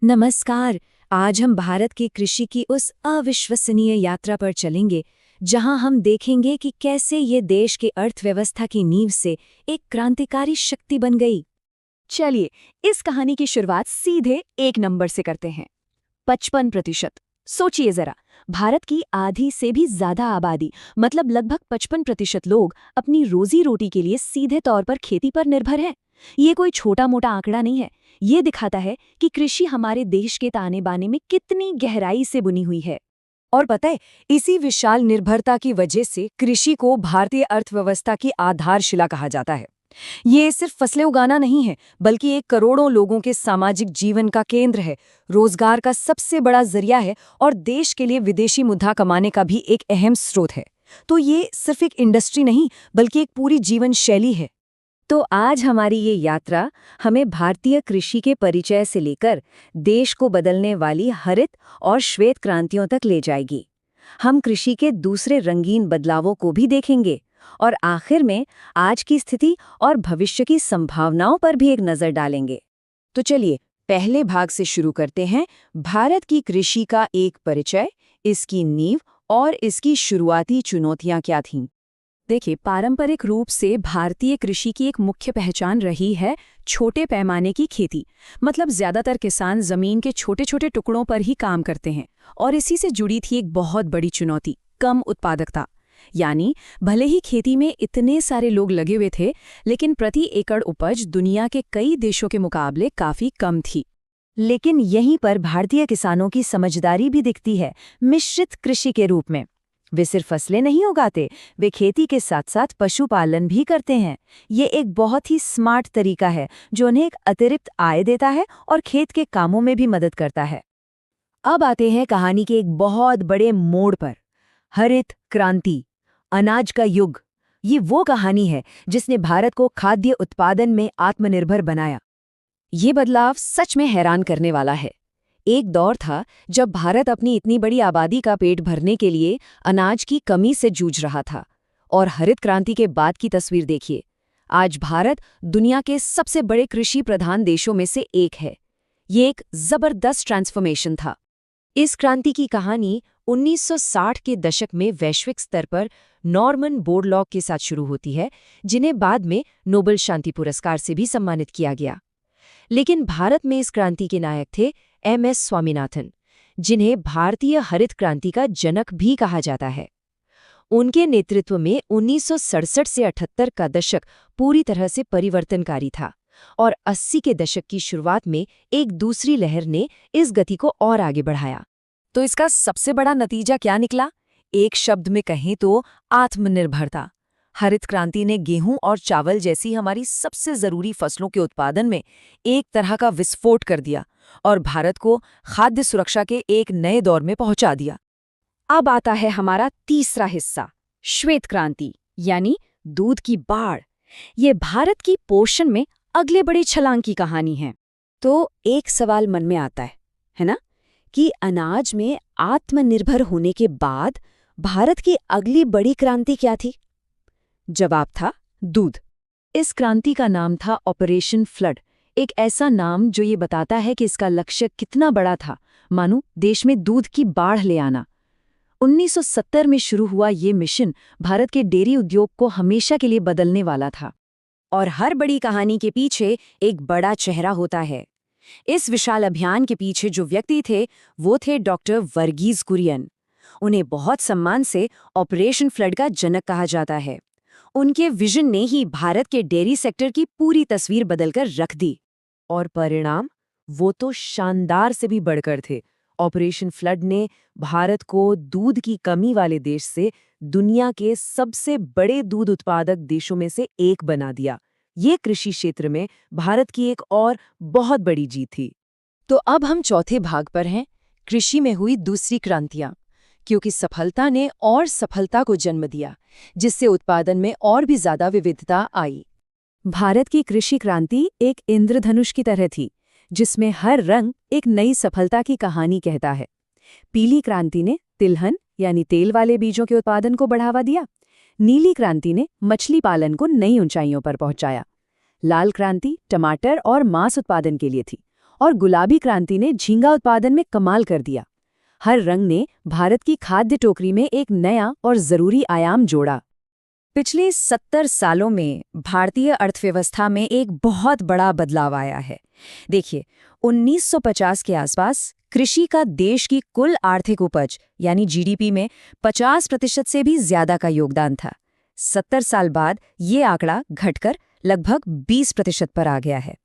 नमस्कार। आज हम भारत की कृषि की उस अविश्वसनीय यात्रा पर चलेंगे जहां हम देखेंगे कि कैसे ये देश की अर्थव्यवस्था की नींव से एक क्रांतिकारी शक्ति बन गई। चलिए, इस कहानी की शुरुआत सीधे एक नंबर से करते हैं। 55%। सोचिए जरा, भारत की आधी से भी ज्यादा आबादी मतलब लगभग 55% लोग अपनी रोजी रोटी के लिए सीधे तौर पर खेती पर निर्भर हैं। ये कोई छोटा मोटा आंकड़ा नहीं है। ये दिखाता है कि कृषि हमारे देश के ताने बाने में कितनी गहराई से बुनी हुई है। और पता है, इसी विशाल निर्भरता की वजह से कृषि को भारतीय अर्थव्यवस्था की आधारशिला कहा जाता है। ये सिर्फ फसलें उगाना नहीं है, बल्कि एक करोड़ों लोगों के सामाजिक जीवन का केंद्र है, रोजगार का सबसे बड़ा जरिया है और देश के लिए विदेशी मुद्रा कमाने का भी एक अहम स्रोत है। तो ये सिर्फ एक इंडस्ट्री नहीं, बल्कि एक पूरी जीवन शैली है। तो आज हमारी ये यात्रा हमें भारतीय कृषि के परिचय से लेकर देश को बदलने वाली हरित और श्वेत क्रांतियों तक ले जाएगी। हम कृषि के दूसरे रंगीन बदलावों को भी देखेंगे और आखिर में आज की स्थिति और भविष्य की संभावनाओं पर भी एक नजर डालेंगे। तो चलिए, पहले भाग से शुरू करते हैं। भारत की कृषि का एक परिचय, इसकी नींव और इसकी शुरुआती चुनौतियां क्या थीं। देखिए, पारंपरिक रूप से भारतीय कृषि की एक मुख्य पहचान रही है छोटे पैमाने की खेती। मतलब ज्यादातर किसान जमीन के छोटे छोटे टुकड़ों पर ही काम करते हैं और इसी से जुड़ी थी एक बहुत बड़ी चुनौती, कम उत्पादकता। यानी भले ही खेती में इतने सारे लोग लगे हुए थे, लेकिन प्रति एकड़ उपज दुनिया के कई देशों के मुकाबले काफी कम थी। लेकिन यहीं पर भारतीय किसानों की समझदारी भी दिखती है, मिश्रित कृषि के रूप में। वे सिर्फ फसलें नहीं उगाते, वे खेती के साथ साथ पशुपालन भी करते हैं। ये एक बहुत ही स्मार्ट तरीका है जो उन्हें एक अतिरिक्त आय देता है और खेत के कामों में भी मदद करता है। अब आते हैं कहानी के एक बहुत बड़े मोड़ पर, हरित क्रांति, अनाज का युग। ये वो कहानी है जिसने भारत को खाद्य उत्पादन में आत्मनिर्भर बनाया। ये बदलाव सच में हैरान करने वाला है। एक दौर था जब भारत अपनी इतनी बड़ी आबादी का पेट भरने के लिए अनाज की कमी से जूझ रहा था। और हरित क्रांति के बाद की तस्वीर देखिए। आज भारत दुनिया के सबसे बड़े कृषि प्रधान देशों में से एक है। ये एक जबरदस्त ट्रांसफॉर्मेशन था। इस क्रांति की कहानी 1960 के दशक में वैश्विक स्तर पर नॉर्मन बोरलॉग के साथ शुरू होती है, जिन्हें बाद में नोबेल शांति पुरस्कार से भी सम्मानित किया गया। लेकिन भारत में इस क्रांति के नायक थे एम.एस. स्वामीनाथन, जिन्हें भारतीय हरित क्रांति का जनक भी कहा जाता है। उनके नेतृत्व में 1967 से 78 का दशक पूरी तरह से परिवर्तनकारी था और 80 के दशक की शुरुआत में एक दूसरी लहर ने इस गति को और आगे बढ़ाया। तो इसका सबसे बड़ा नतीजा क्या निकला? एक शब्द में कहें तो आत्मनिर्भरता। हरित क्रांति ने गेहूं और चावल जैसी हमारी सबसे जरूरी फसलों के उत्पादन में एक तरह का विस्फोट कर दिया और भारत को खाद्य सुरक्षा के एक नए दौर में पहुंचा दिया। अब आता है हमारा तीसरा हिस्सा, श्वेत क्रांति यानी दूध की बाढ़। ये भारत की पोषण में अगले बड़े छलांग की कहानी है। तो एक सवाल मन में आता है ना, कि अनाज में आत्मनिर्भर होने के बाद भारत की अगली बड़ी क्रांति क्या थी? जवाब था दूध। इस क्रांति का नाम था ऑपरेशन फ्लड, एक ऐसा नाम जो ये बताता है कि इसका लक्ष्य कितना बड़ा था, मानो देश में दूध की बाढ़ ले आना। 1970 में शुरू हुआ ये मिशन भारत के डेयरी उद्योग को हमेशा के लिए बदलने वाला था। और हर बड़ी कहानी के पीछे एक बड़ा चेहरा होता है। इस विशाल अभियान के पीछे जो व्यक्ति थे वो थे डॉक्टर वर्गीज कुरियन। उन्हें बहुत सम्मान से ऑपरेशन फ्लड का जनक कहा जाता है। उनके विजन ने ही भारत के डेयरी सेक्टर की पूरी तस्वीर बदलकर रख दी। और परिणाम वो तो शानदार से भी बढ़कर थे। ऑपरेशन फ्लड ने भारत को दूध की कमी वाले देश से दुनिया के सबसे बड़े दूध उत्पादक देशों में से एक बना दिया। ये कृषि क्षेत्र में भारत की एक और बहुत बड़ी जीत थी। तो अब हम चौथे भाग पर हैं, कृषि में हुई दूसरी क्रांतियां, क्योंकि सफलता ने और सफलता को जन्म दिया, जिससे उत्पादन में और भी ज्यादा विविधता आई। भारत की कृषि क्रांति एक इंद्रधनुष की तरह थी, जिसमें हर रंग एक नई सफलता की कहानी कहता है। पीली क्रांति ने तिलहन यानी तेल वाले बीजों के उत्पादन को बढ़ावा दिया। नीली क्रांति ने मछली पालन को नई ऊंचाइयों पर पहुंचाया। लाल क्रांति टमाटर और मांस उत्पादन के लिए थी और गुलाबी क्रांति ने झींगा उत्पादन में कमाल कर दिया। हर रंग ने भारत की खाद्य टोकरी में एक नया और जरूरी आयाम जोड़ा। पिछले 70 सालों में भारतीय अर्थव्यवस्था में एक बहुत बड़ा बदलाव आया है। देखिए, 1950 के आसपास कृषि का देश की कुल आर्थिक उपज यानी जीडीपी में 50% से भी ज्यादा का योगदान था। 70 साल बाद ये आंकड़ा घटकर लगभग 20% पर आ गया है।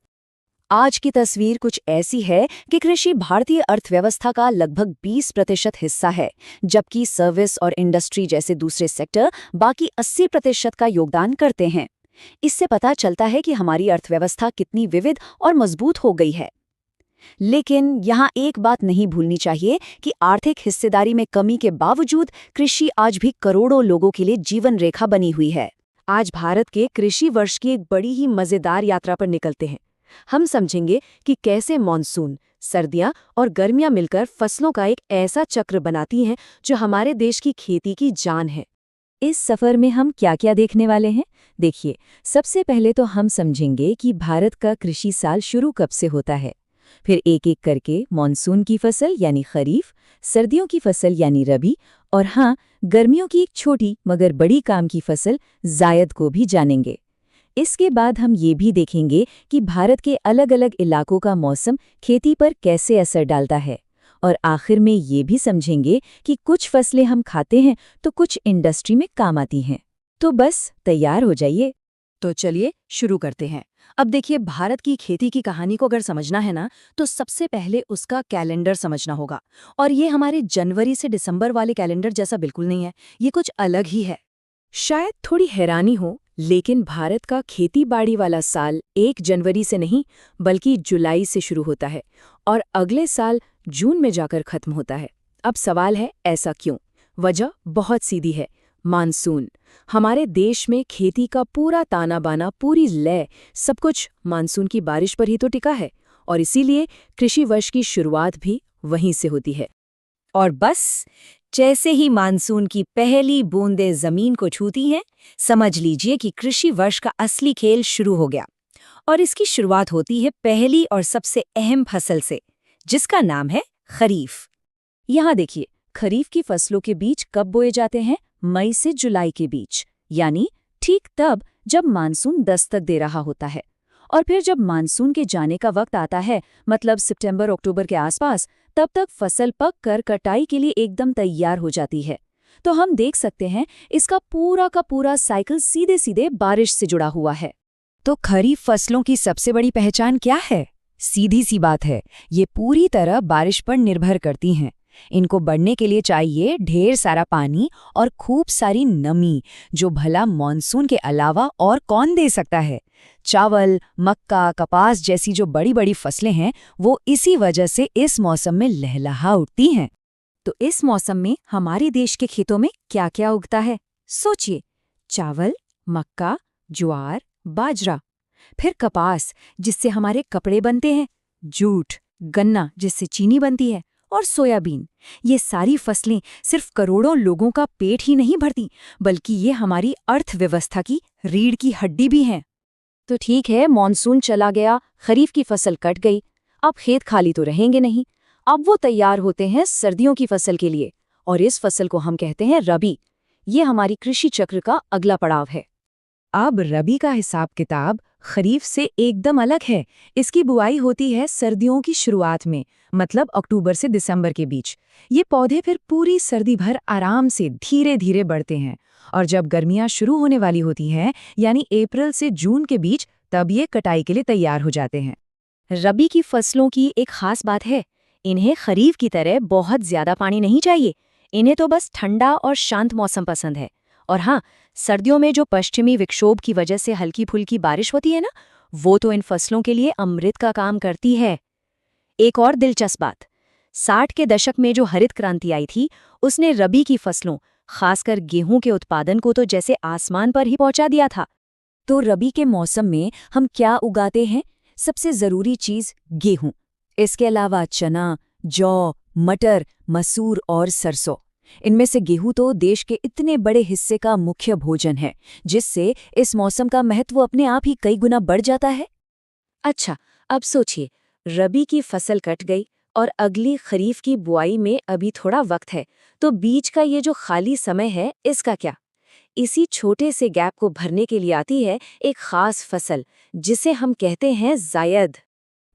आज की तस्वीर कुछ ऐसी है कि कृषि भारतीय अर्थव्यवस्था का लगभग 20% हिस्सा है, जबकि सर्विस और इंडस्ट्री जैसे दूसरे सेक्टर बाकी 80% का योगदान करते हैं। इससे पता चलता है कि हमारी अर्थव्यवस्था कितनी विविध और मजबूत हो गई है। लेकिन यहाँ एक बात नहीं भूलनी चाहिए कि आर्थिक हिस्सेदारी में कमी के बावजूद कृषि आज भी करोड़ों लोगों के लिए जीवन रेखा बनी हुई है। आज भारत के कृषि वर्ष की एक बड़ी ही मजेदार यात्रा पर निकलते हैं। हम समझेंगे कि कैसे मानसून, सर्दियां और गर्मियां मिलकर फसलों का एक ऐसा चक्र बनाती हैं जो हमारे देश की खेती की जान है। इस सफर में हम क्या क्या देखने वाले हैं? देखिए, सबसे पहले तो हम समझेंगे कि भारत का कृषि साल शुरू कब से होता है। फिर एक एक करके मानसून की फसल यानी खरीफ, सर्दियों की फसल यानी रबी और हाँ, गर्मियों की एक छोटी मगर बड़ी काम की फसल जायद को भी जानेंगे। इसके बाद हम ये भी देखेंगे कि भारत के अलग अलग इलाकों का मौसम खेती पर कैसे असर डालता है। और आखिर में ये भी समझेंगे कि कुछ फसलें हम खाते हैं तो कुछ इंडस्ट्री में काम आती हैं। तो बस तैयार हो जाइए। तो चलिए शुरू करते हैं। अब देखिए, भारत की खेती की कहानी को अगर समझना है ना, तो सबसे पहले उसका कैलेंडर समझना होगा। और ये हमारे जनवरी से दिसंबर वाले कैलेंडर जैसा बिल्कुल नहीं है, ये कुछ अलग ही है। शायद थोड़ी हैरानी हो, लेकिन भारत का खेती बाड़ी वाला साल 1 जनवरी से नहीं बल्कि जुलाई से शुरू होता है और अगले साल जून में जाकर खत्म होता है। अब सवाल है, ऐसा क्यों? वजह बहुत सीधी है, मानसून। हमारे देश में खेती का पूरा ताना बाना, पूरी लय, सब कुछ मानसून की बारिश पर ही तो टिका है और इसीलिए कृषि वर्ष की शुरुआत भी वहीं से होती है। और बस जैसे ही मानसून की पहली बूंदें जमीन को छूती हैं, समझ लीजिए कि कृषि वर्ष का असली खेल शुरू हो गया। और इसकी शुरुआत होती है पहली और सबसे अहम फसल से, जिसका नाम है खरीफ। यहाँ देखिए, खरीफ की फसलों के बीज कब बोए जाते हैं? मई से जुलाई के बीच, यानी ठीक तब जब मानसून दस्तक दे रहा होता है। और फिर जब मानसून के जाने का वक्त आता है, मतलब सितंबर अक्टूबर के आसपास, तब तक फसल पक कर कटाई के लिए एकदम तैयार हो जाती है। तो हम देख सकते हैं इसका पूरा का पूरा साइकिल सीधे सीधे बारिश से जुड़ा हुआ है। तो खरीफ फसलों की सबसे बड़ी पहचान क्या है? सीधी सी बात है, ये पूरी तरह बारिश पर निर्भर करती हैं। इनको बढ़ने के लिए चाहिए ढेर सारा पानी और खूब सारी नमी, जो भला मॉनसून के अलावा और कौन दे सकता है। चावल, मक्का, कपास जैसी जो बड़ी बड़ी फसलें हैं, वो इसी वजह से इस मौसम में लहलहा उठती हैं। तो इस मौसम में हमारे देश के खेतों में क्या क्या उगता है? सोचिए, चावल, मक्का, ज्वार, बाजरा, फिर कपास जिससे हमारे कपड़े बनते हैं, जूट, गन्ना जिससे चीनी बनती है, और सोयाबीन। ये सारी फसलें सिर्फ करोड़ों लोगों का पेट ही नहीं भरती, बल्कि ये हमारी अर्थव्यवस्था की रीढ़ की हड्डी भी हैं। तो ठीक है, मॉनसून चला गया, खरीफ की फसल कट गई, अब खेत खाली तो रहेंगे नहीं। अब वो तैयार होते हैं सर्दियों की फसल के लिए, और इस फसल को हम कहते हैं रबी। ये हमारी कृषि चक्र का अगला पड़ाव है। अब रबी का हिसाब किताब खरीफ से एकदम अलग है। इसकी बुआई होती है सर्दियों की शुरुआत में, मतलब अक्टूबर से दिसंबर के बीच। ये पौधे फिर पूरी सर्दी भर आराम से धीरे धीरे बढ़ते हैं, और जब गर्मियां शुरू होने वाली होती हैं, यानी अप्रैल से जून के बीच, तब ये कटाई के लिए तैयार हो जाते हैं। रबी की फसलों की एक खास बात है, इन्हें खरीफ की तरह बहुत ज्यादा पानी नहीं चाहिए। इन्हें तो बस ठंडा और शांत मौसम पसंद है। और हाँ, सर्दियों में जो पश्चिमी विक्षोभ की वजह से हल्की फुल्की बारिश होती है ना, वो तो इन फसलों के लिए अमृत का काम करती है। एक और दिलचस्प बात, 60 के दशक में जो हरित क्रांति आई थी, उसने रबी की फसलों, खासकर गेहूं के उत्पादन को तो जैसे आसमान पर ही पहुंचा दिया था। तो रबी के मौसम में हम क्या उगाते हैं? सबसे जरूरी चीज गेहूं। इसके अलावा चना, जौ, मटर, मसूर और सरसों। इनमें से गेहूं तो देश के इतने बड़े हिस्से का मुख्य भोजन है, जिससे इस मौसम का महत्व अपने आप ही कई गुना बढ़ जाता है। अच्छा, अब सोचिए, रबी की फसल कट गई और अगली खरीफ की बुआई में अभी थोड़ा वक्त है, तो बीच का ये जो खाली समय है इसका क्या? इसी छोटे से गैप को भरने के लिए आती है एक खास फसल, जिसे हम कहते हैं जायद।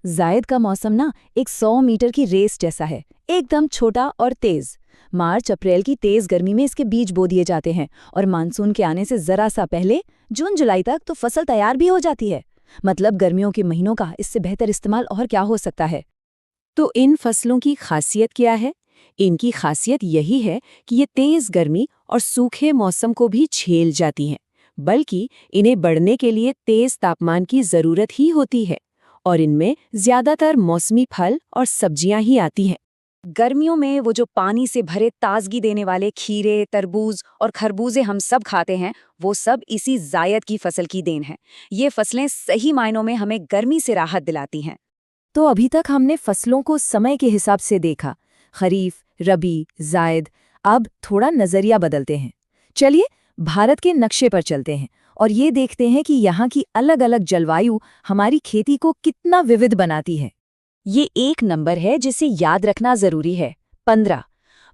जायद का मौसम ना एक 100 मीटर की रेस जैसा है, एकदम छोटा और तेज। मार्च अप्रैल की तेज गर्मी में इसके बीज बो दिए जाते हैं और मानसून के आने से जरा सा पहले जून जुलाई तक तो फसल तैयार भी हो जाती है। मतलब गर्मियों के महीनों का इससे बेहतर इस्तेमाल और क्या हो सकता है। तो इन फसलों की खासियत क्या है? इनकी खासियत यही है कि ये तेज गर्मी और सूखे मौसम को भी झेल जाती हैं, बल्कि इन्हें बढ़ने के लिए तेज तापमान की जरूरत ही होती है, और इनमें ज्यादातर मौसमी फल और सब्जियां ही आती हैं। गर्मियों में वो जो पानी से भरे ताजगी देने वाले खीरे, तरबूज और खरबूजे हम सब खाते हैं, वो सब इसी जायद की फसल की देन है। ये फसलें सही मायनों में हमें गर्मी से राहत दिलाती हैं। तो अभी तक हमने फसलों को समय के हिसाब से देखा, खरीफ, रबी, जायद। अब थोड़ा नजरिया बदलते हैं। चलिए भारत के नक्शे पर चलते हैं और ये देखते हैं कि यहाँ की अलग-अलग जलवायु हमारी खेती को कितना विविध बनाती है। ये एक नंबर है जिसे याद रखना जरूरी है, 15।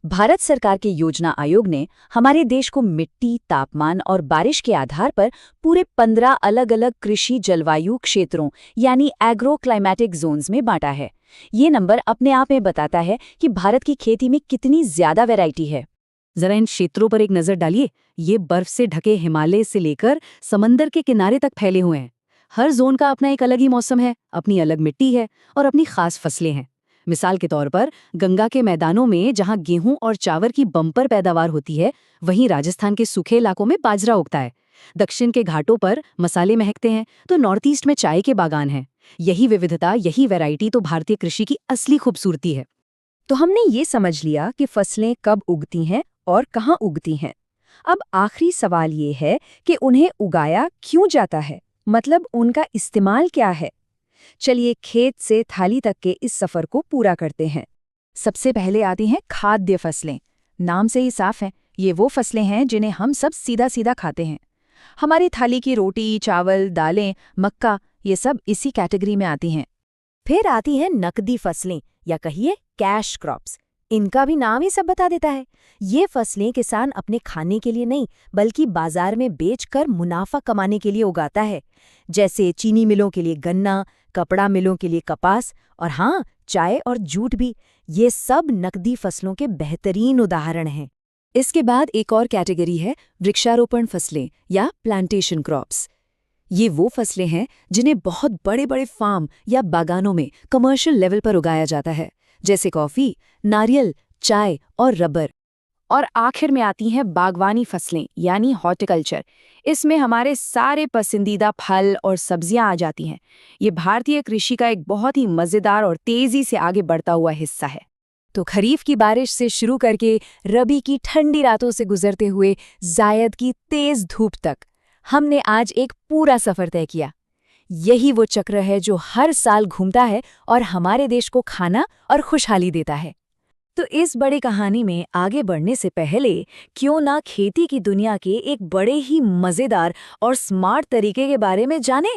भारत सरकार के योजना आयोग ने हमारे देश को मिट्टी, तापमान और बारिश के आधार पर पूरे 15 अलग-अलग कृषि जलवायु क्षेत्रों यानी एग्रो क्लाइमेटिक जोन्स में बांटा है। ये नंबर अपने आप में बताता है कि भारत की खेती में कितनी ज्यादा वैरायटी है। जरा इन क्षेत्रों पर एक नजर डालिए। ये बर्फ से ढके हिमालय से लेकर समंदर के किनारे तक फैले हुए हैं। हर जोन का अपना एक अलग ही मौसम है, अपनी अलग मिट्टी है और अपनी खास फसलें हैं। मिसाल के तौर पर गंगा के मैदानों में जहां गेहूं और चावल की बम्पर पैदावार होती है, वहीं राजस्थान के सूखे इलाकों में बाजरा उगता है। दक्षिण के घाटों पर मसाले महकते हैं, तो नॉर्थ ईस्ट में चाय के बागान हैं। यही विविधता, यही वैरायटी तो भारतीय कृषि की असली खूबसूरती है। तो हमने ये समझ लिया कि फसलें कब उगती हैं और कहाँ उगती हैं। अब आखिरी सवाल ये है कि उन्हें उगाया क्यों जाता है, मतलब उनका इस्तेमाल क्या है। चलिए खेत से थाली तक के इस सफर को पूरा करते हैं। सबसे पहले आती हैं खाद्य फसलें। नाम से ही साफ है, ये वो फसलें हैं जिन्हें हम सब सीधा सीधा खाते हैं। हमारी थाली की रोटी, चावल, दालें, मक्का, ये सब इसी कैटेगरी में आती हैं। फिर आती हैं नकदी फसलें या कहिए कैश क्रॉप्स। इनका भी नाम ही सब बता देता है। ये फसलें किसान अपने खाने के लिए नहीं बल्कि बाजार में बेचकर मुनाफा कमाने के लिए उगाता है। जैसे चीनी मिलों के लिए गन्ना, कपड़ा मिलों के लिए कपास और हाँ, चाय और जूट भी। ये सब नकदी फसलों के बेहतरीन उदाहरण हैं। इसके बाद एक और कैटेगरी है वृक्षारोपण फसलें या प्लांटेशन क्रॉप्स। ये वो फसलें हैं जिन्हें बहुत बड़े बड़े फार्म या बागानों में कमर्शियल लेवल पर उगाया जाता है, जैसे कॉफी, नारियल, चाय और रबर। और आखिर में आती हैं बागवानी फसलें यानी हॉर्टिकल्चर। इसमें हमारे सारे पसंदीदा फल और सब्जियां आ जाती हैं। ये भारतीय कृषि का एक बहुत ही मज़ेदार और तेज़ी से आगे बढ़ता हुआ हिस्सा है। तो खरीफ की बारिश से शुरू करके रबी की ठंडी रातों से गुजरते हुए जायद की तेज धूप तक हमने आज एक पूरा सफर तय किया। यही वो चक्र है जो हर साल घूमता है और हमारे देश को खाना और खुशहाली देता है। तो इस बड़ी कहानी में आगे बढ़ने से पहले क्यों ना खेती की दुनिया के एक बड़े ही मज़ेदार और स्मार्ट तरीके के बारे में जाने।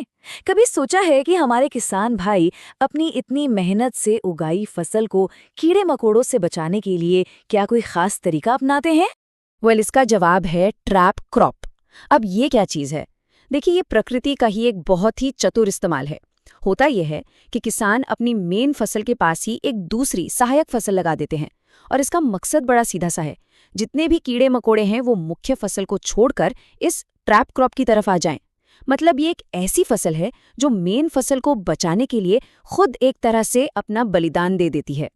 कभी सोचा है कि हमारे किसान भाई अपनी इतनी मेहनत से उगाई फसल को कीड़े मकोड़ों से बचाने के लिए क्या कोई खास तरीका अपनाते हैं? इसका जवाब है ट्रैप क्रॉप। अब ये क्या चीज़ है? देखिए, ये प्रकृति का ही एक बहुत ही चतुर इस्तेमाल है। होता यह है कि किसान अपनी मेन फसल के पास ही एक दूसरी सहायक फसल लगा देते हैं और इसका मकसद बड़ा सीधा सा है। जितने भी कीड़े मकोड़े हैं वो मुख्य फसल को छोड़कर इस ट्रैप क्रॉप की तरफ आ जाएं। मतलब ये एक ऐसी फसल है जो मेन फसल को बचाने के लिए खुद एक तरह से अपना बलिदान दे देती है।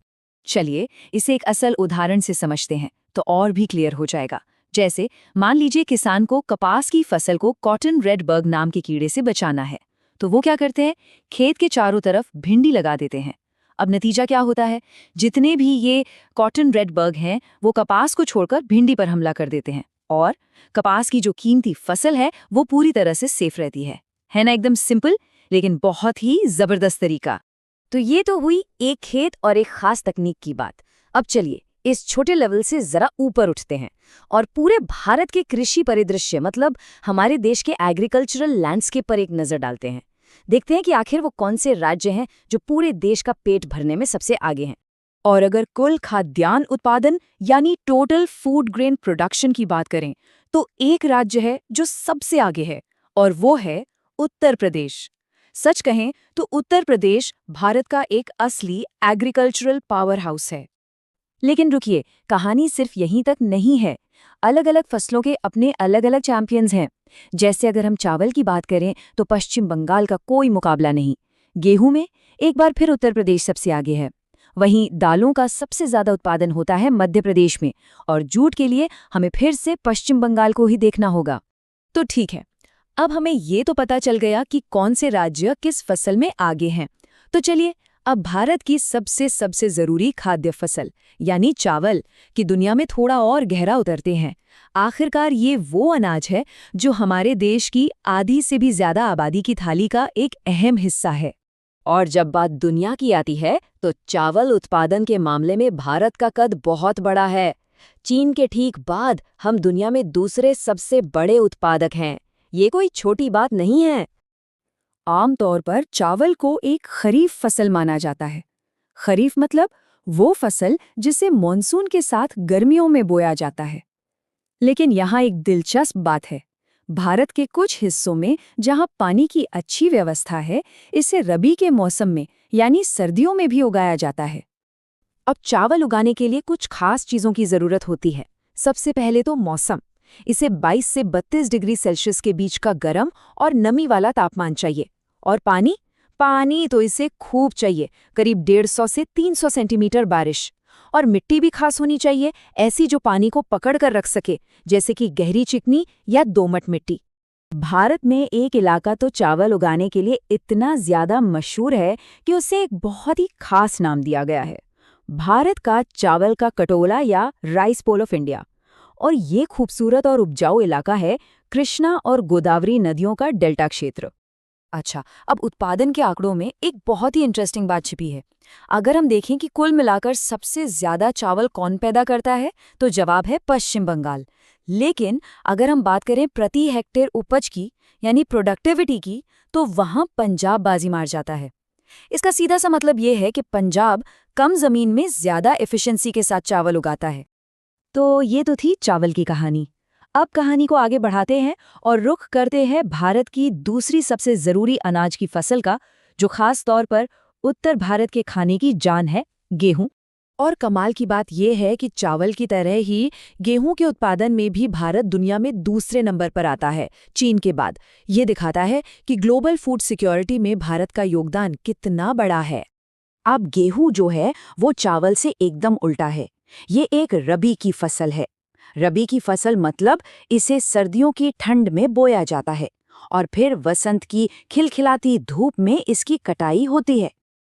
चलिए इसे एक असल उदाहरण से समझते हैं तो और भी क्लियर हो जाएगा। जैसे मान लीजिए किसान को कपास की फसल को कॉटन रेड बग नाम के कीड़े से बचाना है, तो वो क्या करते हैं, खेत के चारों तरफ भिंडी लगा देते हैं। अब नतीजा क्या होता है, जितने भी ये कॉटन रेड बग हैं वो कपास को छोड़कर भिंडी पर हमला कर देते हैं और कपास की जो कीमती फसल है वो पूरी तरह से सेफ रहती है ना। एकदम सिंपल लेकिन बहुत ही जबरदस्त तरीका। तो ये तो हुई एक खेत और एक खास तकनीक की बात। अब चलिए इस छोटे लेवल से जरा ऊपर उठते हैं और पूरे भारत के कृषि परिदृश्य मतलब हमारे देश के एग्रीकल्चरल लैंडस्केप पर एक नजर डालते हैं। देखते हैं कि आखिर वो कौन से राज्य हैं जो पूरे देश का पेट भरने में सबसे आगे हैं। और अगर कुल खाद्यान्न उत्पादन यानी टोटल फूड ग्रेन प्रोडक्शन की बात करें तो एक राज्य है जो सबसे आगे है, और वो है उत्तर प्रदेश। सच कहें तो उत्तर प्रदेश भारत का एक असली एग्रीकल्चरल पावर हाउस है। लेकिन रुकिए, कहानी सिर्फ यहीं तक नहीं है। अलग अलग फसलों के अपने अलग अलग चैंपियंस हैं। जैसे अगर हम चावल की बात करें तो पश्चिम बंगाल का कोई मुकाबला नहीं। गेहूं में एक बार फिर उत्तर प्रदेश सबसे आगे है। वहीं दालों का सबसे ज्यादा उत्पादन होता है मध्य प्रदेश में, और जूट के लिए हमें फिर से पश्चिम बंगाल को ही देखना होगा। तो ठीक है, अब हमें ये तो पता चल गया कि कौन से राज्य किस फसल में आगे हैं। तो चलिए अब भारत की सबसे जरूरी खाद्य फसल यानी चावल की दुनिया में थोड़ा और गहरा उतरते हैं। आखिरकार ये वो अनाज है जो हमारे देश की आधी से भी ज्यादा आबादी की थाली का एक अहम हिस्सा है। और जब बात दुनिया की आती है तो चावल उत्पादन के मामले में भारत का कद बहुत बड़ा है। चीन के ठीक बाद हम दुनिया में दूसरे सबसे बड़े उत्पादक हैं। ये कोई छोटी बात नहीं है। आमतौर पर चावल को एक खरीफ फसल माना जाता है। खरीफ मतलब वो फसल जिसे मॉनसून के साथ गर्मियों में बोया जाता है। लेकिन यहाँ एक दिलचस्प बात है। भारत के कुछ हिस्सों में जहाँ पानी की अच्छी व्यवस्था है, इसे रबी के मौसम में यानी सर्दियों में भी उगाया जाता है। अब चावल उगाने के लिए कुछ खास चीज़ों की ज़रूरत होती है। सबसे पहले तो मौसम। इसे 22 से 32 डिग्री सेल्सियस के बीच का गर्म और नमी वाला तापमान चाहिए। और पानी तो इसे खूब चाहिए, करीब 150 से 300 सेंटीमीटर बारिश। और मिट्टी भी खास होनी चाहिए, ऐसी जो पानी को पकड़ कर रख सके, जैसे कि गहरी चिकनी या दोमट मिट्टी। भारत में एक इलाका तो चावल उगाने के लिए इतना ज्यादा मशहूर है कि उसे एक बहुत ही खास नाम दिया गया है, भारत का चावल का कटोला या राइस बोल ऑफ इंडिया। और ये खूबसूरत और उपजाऊ इलाका है कृष्णा और गोदावरी नदियों का डेल्टा क्षेत्र। अच्छा, अब उत्पादन के आंकड़ों में एक बहुत ही इंटरेस्टिंग बात छिपी है। अगर हम देखें कि कुल मिलाकर सबसे ज्यादा चावल कौन पैदा करता है, तो जवाब है पश्चिम बंगाल। लेकिन अगर हम बात करें प्रति हेक्टेयर उपज की यानी प्रोडक्टिविटी की, तो वहां पंजाब बाजी मार जाता है। इसका सीधा सा मतलब ये है कि पंजाब कम जमीन में ज्यादा एफिशिएंसी के साथ चावल उगाता है। तो ये तो थी चावल की कहानी। अब कहानी को आगे बढ़ाते हैं और रुख करते हैं भारत की दूसरी सबसे जरूरी अनाज की फसल का, जो खास तौर पर उत्तर भारत के खाने की जान है, गेहूं। और कमाल की बात यह है कि चावल की तरह ही गेहूं के उत्पादन में भी भारत दुनिया में दूसरे नंबर पर आता है, चीन के बाद। ये दिखाता है कि ग्लोबल फूड सिक्योरिटी में भारत का योगदान कितना बड़ा है। अब गेहूं जो है वो चावल से एकदम उल्टा है। ये एक रबी की फसल है। रबी की फसल मतलब इसे सर्दियों की ठंड में बोया जाता है और फिर वसंत की खिलखिलाती धूप में इसकी कटाई होती है।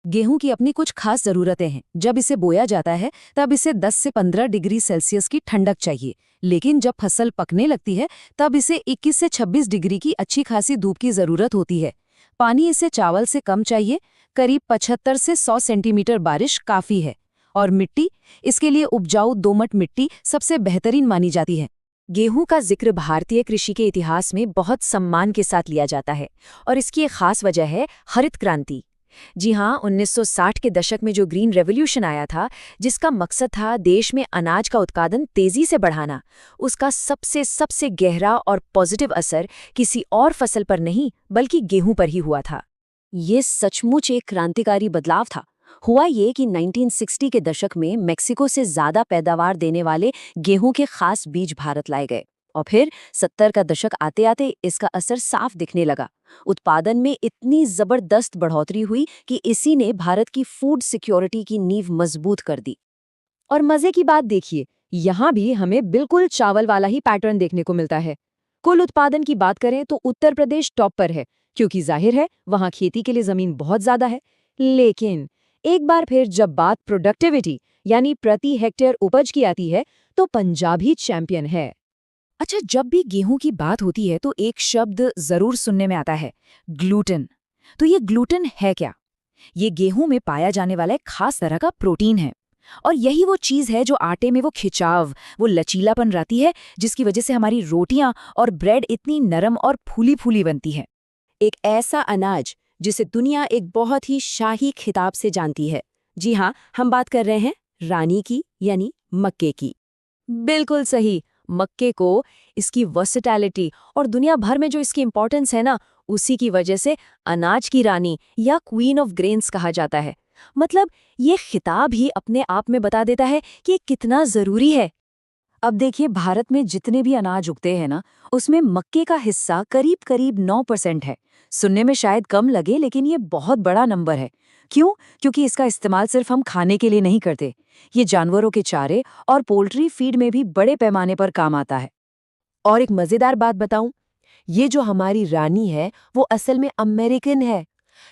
गेहूं की अपनी कुछ खास जरूरतें हैं। जब इसे बोया जाता है तब इसे 10 से 15 डिग्री सेल्सियस की ठंडक चाहिए, लेकिन जब फसल पकने लगती है तब इसे 21 से 26 डिग्री की अच्छी खासी धूप की जरूरत होती है। पानी इसे चावल से कम चाहिए, करीब 75 से 100 सेंटीमीटर बारिश काफी है। और मिट्टी, इसके लिए उपजाऊ दोमट मिट्टी सबसे बेहतरीन मानी जाती है। गेहूं का जिक्र भारतीय कृषि के इतिहास में बहुत सम्मान के साथ लिया जाता है, और इसकी एक खास वजह है हरित क्रांति। जी हाँ, 1960 के दशक में जो ग्रीन रेवोल्यूशन आया था, जिसका मकसद था देश में अनाज का उत्पादन तेजी से बढ़ाना, उसका सबसे गहरा और पॉजिटिव असर किसी और फसल पर नहीं बल्कि गेहूं पर ही हुआ था। ये सचमुच एक क्रांतिकारी बदलाव था। हुआ ये कि 1960 के दशक में मेक्सिको से ज्यादा पैदावार देने वाले गेहूं के खास बीज भारत लाए गए, और फिर 70 का दशक आते आते इसका असर साफ दिखने लगा। उत्पादन में इतनी जबरदस्त बढ़ोतरी हुई कि इसी ने भारत की फूड सिक्योरिटी की नींव मजबूत कर दी। और मजे की बात देखिए, यहाँ भी हमें बिल्कुल चावल वाला ही पैटर्न देखने को मिलता है। कुल उत्पादन की बात करें तो उत्तर प्रदेश टॉप पर है, क्योंकि जाहिर है वहाँ खेती के लिए जमीन बहुत ज्यादा है। लेकिन एक बार फिर जब बात प्रोडक्टिविटी यानी प्रति हेक्टेयर उपज की आती है, तो पंजाब ही चैंपियन है। अच्छा, जब भी गेहूं की बात होती है तो एक शब्द जरूर सुनने में आता है, ग्लूटेन। तो ये ग्लूटेन है क्या? ये गेहूं में पाया जाने वाला एक खास तरह का प्रोटीन है, और यही वो चीज है जो आटे में वो खिंचाव, वो लचीलापन लाती है, जिसकी वजह से हमारी रोटियां और ब्रेड इतनी नरम और फूली फूली बनती है। एक ऐसा अनाज जिसे दुनिया एक बहुत ही शाही खिताब से जानती है। जी हाँ, हम बात कर रहे हैं रानी की, यानी मक्के की। बिल्कुल सही। मक्के को इसकी वर्सेटैलिटी और दुनिया भर में जो इसकी इंपॉर्टेंस है ना, उसी की वजह से अनाज की रानी या क्वीन ऑफ ग्रेन्स कहा जाता है। मतलब ये खिताब ही अपने आप में बता देता है कि ये कितना जरूरी है। अब देखिए, भारत में जितने भी अनाज उगते हैं ना, उसमें मक्के का हिस्सा करीब करीब 9% है। सुनने में शायद कम लगे, लेकिन ये बहुत बड़ा नंबर है। क्यों? क्योंकि इसका इस्तेमाल सिर्फ हम खाने के लिए नहीं करते। ये जानवरों के चारे और पोल्ट्री फीड में भी बड़े पैमाने पर काम आता है। और एक मजेदार बात बताऊं, ये जो हमारी रानी है वो असल में अमेरिकन है,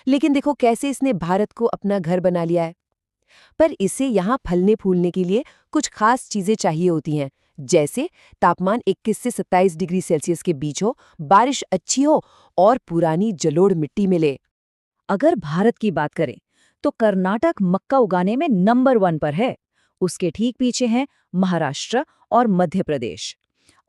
लेकिन देखो कैसे इसने भारत को अपना घर बना लिया है। पर इसे यहाँ फलने फूलने के लिए कुछ खास चीजें चाहिए होती हैं, जैसे तापमान 21 से 27 डिग्री सेल्सियस के बीच हो, बारिश अच्छी हो और पुरानी जलोढ़ मिट्टी मिले। अगर भारत की बात करें तो कर्नाटक मक्का उगाने में नंबर 1 पर है। उसके ठीक पीछे हैं महाराष्ट्र और मध्य प्रदेश।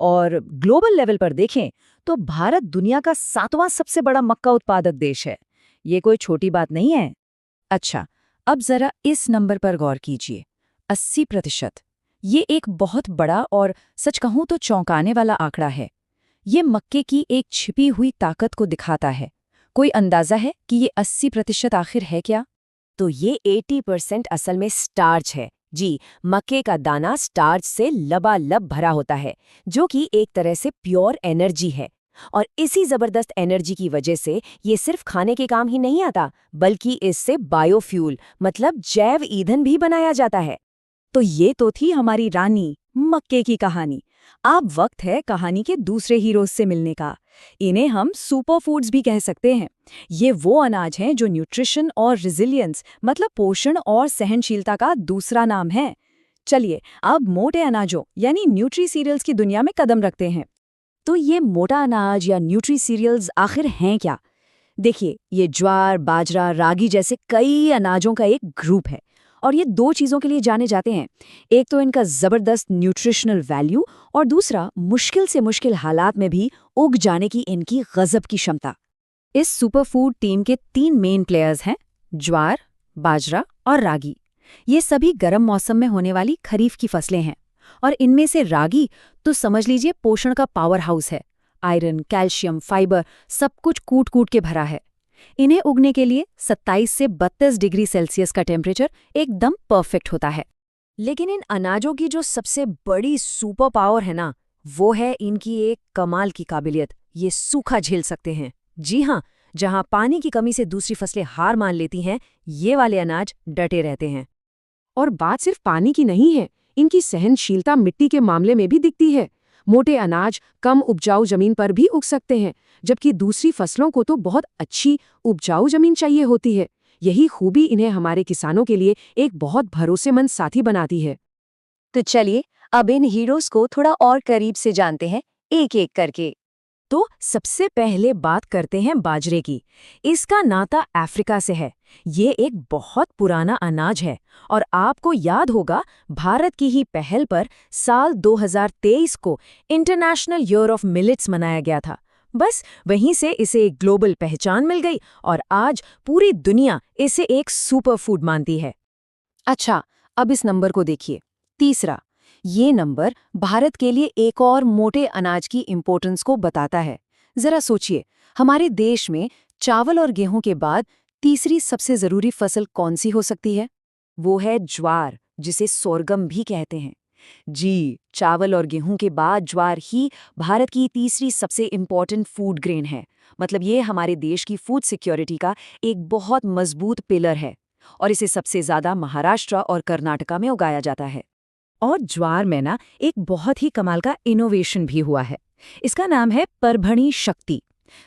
और ग्लोबल लेवल पर देखें तो भारत दुनिया का 7वां सबसे बड़ा मक्का उत्पादक देश है। ये कोई छोटी बात नहीं है। अच्छा, अब जरा इस नंबर पर गौर कीजिए, 80%। ये एक बहुत बड़ा और सच कहूं तो चौंकाने वाला आंकड़ा है। ये मक्के की एक छिपी हुई ताकत को दिखाता है। कोई अंदाजा है कि ये 80% आखिर है क्या? तो ये 80% असल में स्टार्च है। जी, मक्के का दाना स्टार्च से लबालब भरा होता है, जो कि एक तरह से प्योर एनर्जी है। और इसी जबरदस्त एनर्जी की वजह से ये सिर्फ खाने के काम ही नहीं आता, बल्कि इससे बायोफ्यूल मतलब जैव ईंधन भी बनाया जाता है। तो ये तो थी हमारी रानी मक्के की कहानी। अब वक्त है कहानी के दूसरे हीरोज से मिलने का। इन्हें हम सुपर फूड्स भी कह सकते हैं। ये वो अनाज हैं जो न्यूट्रिशन और रेजिलियंस मतलब पोषण और सहनशीलता का दूसरा नाम है। चलिए अब मोटे अनाजों यानी न्यूट्री सीरियल्स की दुनिया में कदम रखते हैं। तो ये मोटा अनाज या न्यूट्री सीरियल्स आखिर हैं क्या? देखिए, ये ज्वार, बाजरा, रागी जैसे कई अनाजों का एक ग्रुप है और ये 2 चीज़ों के लिए जाने जाते हैं। एक तो इनका ज़बरदस्त न्यूट्रिशनल वैल्यू और दूसरा मुश्किल से मुश्किल हालात में भी उग जाने की इनकी गजब की क्षमता। इस सुपरफूड टीम के 3 मेन प्लेयर्स हैं, ज्वार, बाजरा और रागी। ये सभी गर्म मौसम में होने वाली खरीफ की फसलें हैं और इनमें से रागी तो समझ लीजिए पोषण का पावर हाउस है। आयरन, कैल्शियम, फाइबर सब कुछ कूट कूट के भरा है। इन्हें उगने के लिए 27 से 32 डिग्री सेल्सियस का टेम्परेचर एकदम परफेक्ट होता है। लेकिन इन अनाजों की जो सबसे बड़ी सुपर पावर है ना, वो है इनकी एक कमाल की काबिलियत। ये सूखा झेल सकते हैं। जी हाँ, जहाँ पानी की कमी से दूसरी फसलें हार मान लेती हैं, ये वाले अनाज डटे रहते हैं। और बात सिर्फ पानी की नहीं है, इनकी सहनशीलता मिट्टी के मामले में भी दिखती है। मोटे अनाज कम उपजाऊ जमीन पर भी उग सकते हैं, जबकि दूसरी फसलों को तो बहुत अच्छी उपजाऊ जमीन चाहिए होती है। यही खूबी इन्हें हमारे किसानों के लिए एक बहुत भरोसेमंद साथी बनाती है। तो चलिए अब इन हीरोज को थोड़ा और करीब से जानते हैं, एक-एक करके। तो सबसे पहले बात करते हैं बाजरे की। इसका नाता अफ्रीका से है। ये एक बहुत पुराना अनाज है और आपको याद होगा भारत की ही पहल पर साल 2023 को इंटरनेशनल ईयर ऑफ मिलेट्स मनाया गया था। बस वहीं से इसे एक ग्लोबल पहचान मिल गई और आज पूरी दुनिया इसे एक सुपर फूड मानती है। अच्छा, अब इस नंबर को देखिए, तीसरा। ये नंबर भारत के लिए एक और मोटे अनाज की इम्पोर्टेंस को बताता है। जरा सोचिए, हमारे देश में चावल और गेहूं के बाद तीसरी सबसे जरूरी फसल कौन सी हो सकती है? वो है ज्वार, जिसे सोरगम भी कहते हैं। जी, चावल और गेहूं के बाद ज्वार ही भारत की तीसरी सबसे इम्पोर्टेंट फूड ग्रेन है। मतलब ये हमारे देश की फूड सिक्योरिटी का एक बहुत मजबूत पिलर है और इसे सबसे ज्यादा महाराष्ट्र और कर्नाटका में उगाया जाता है। और ज्वार में ना एक बहुत ही कमाल का इनोवेशन भी हुआ है। इसका नाम है परभणी शक्ति।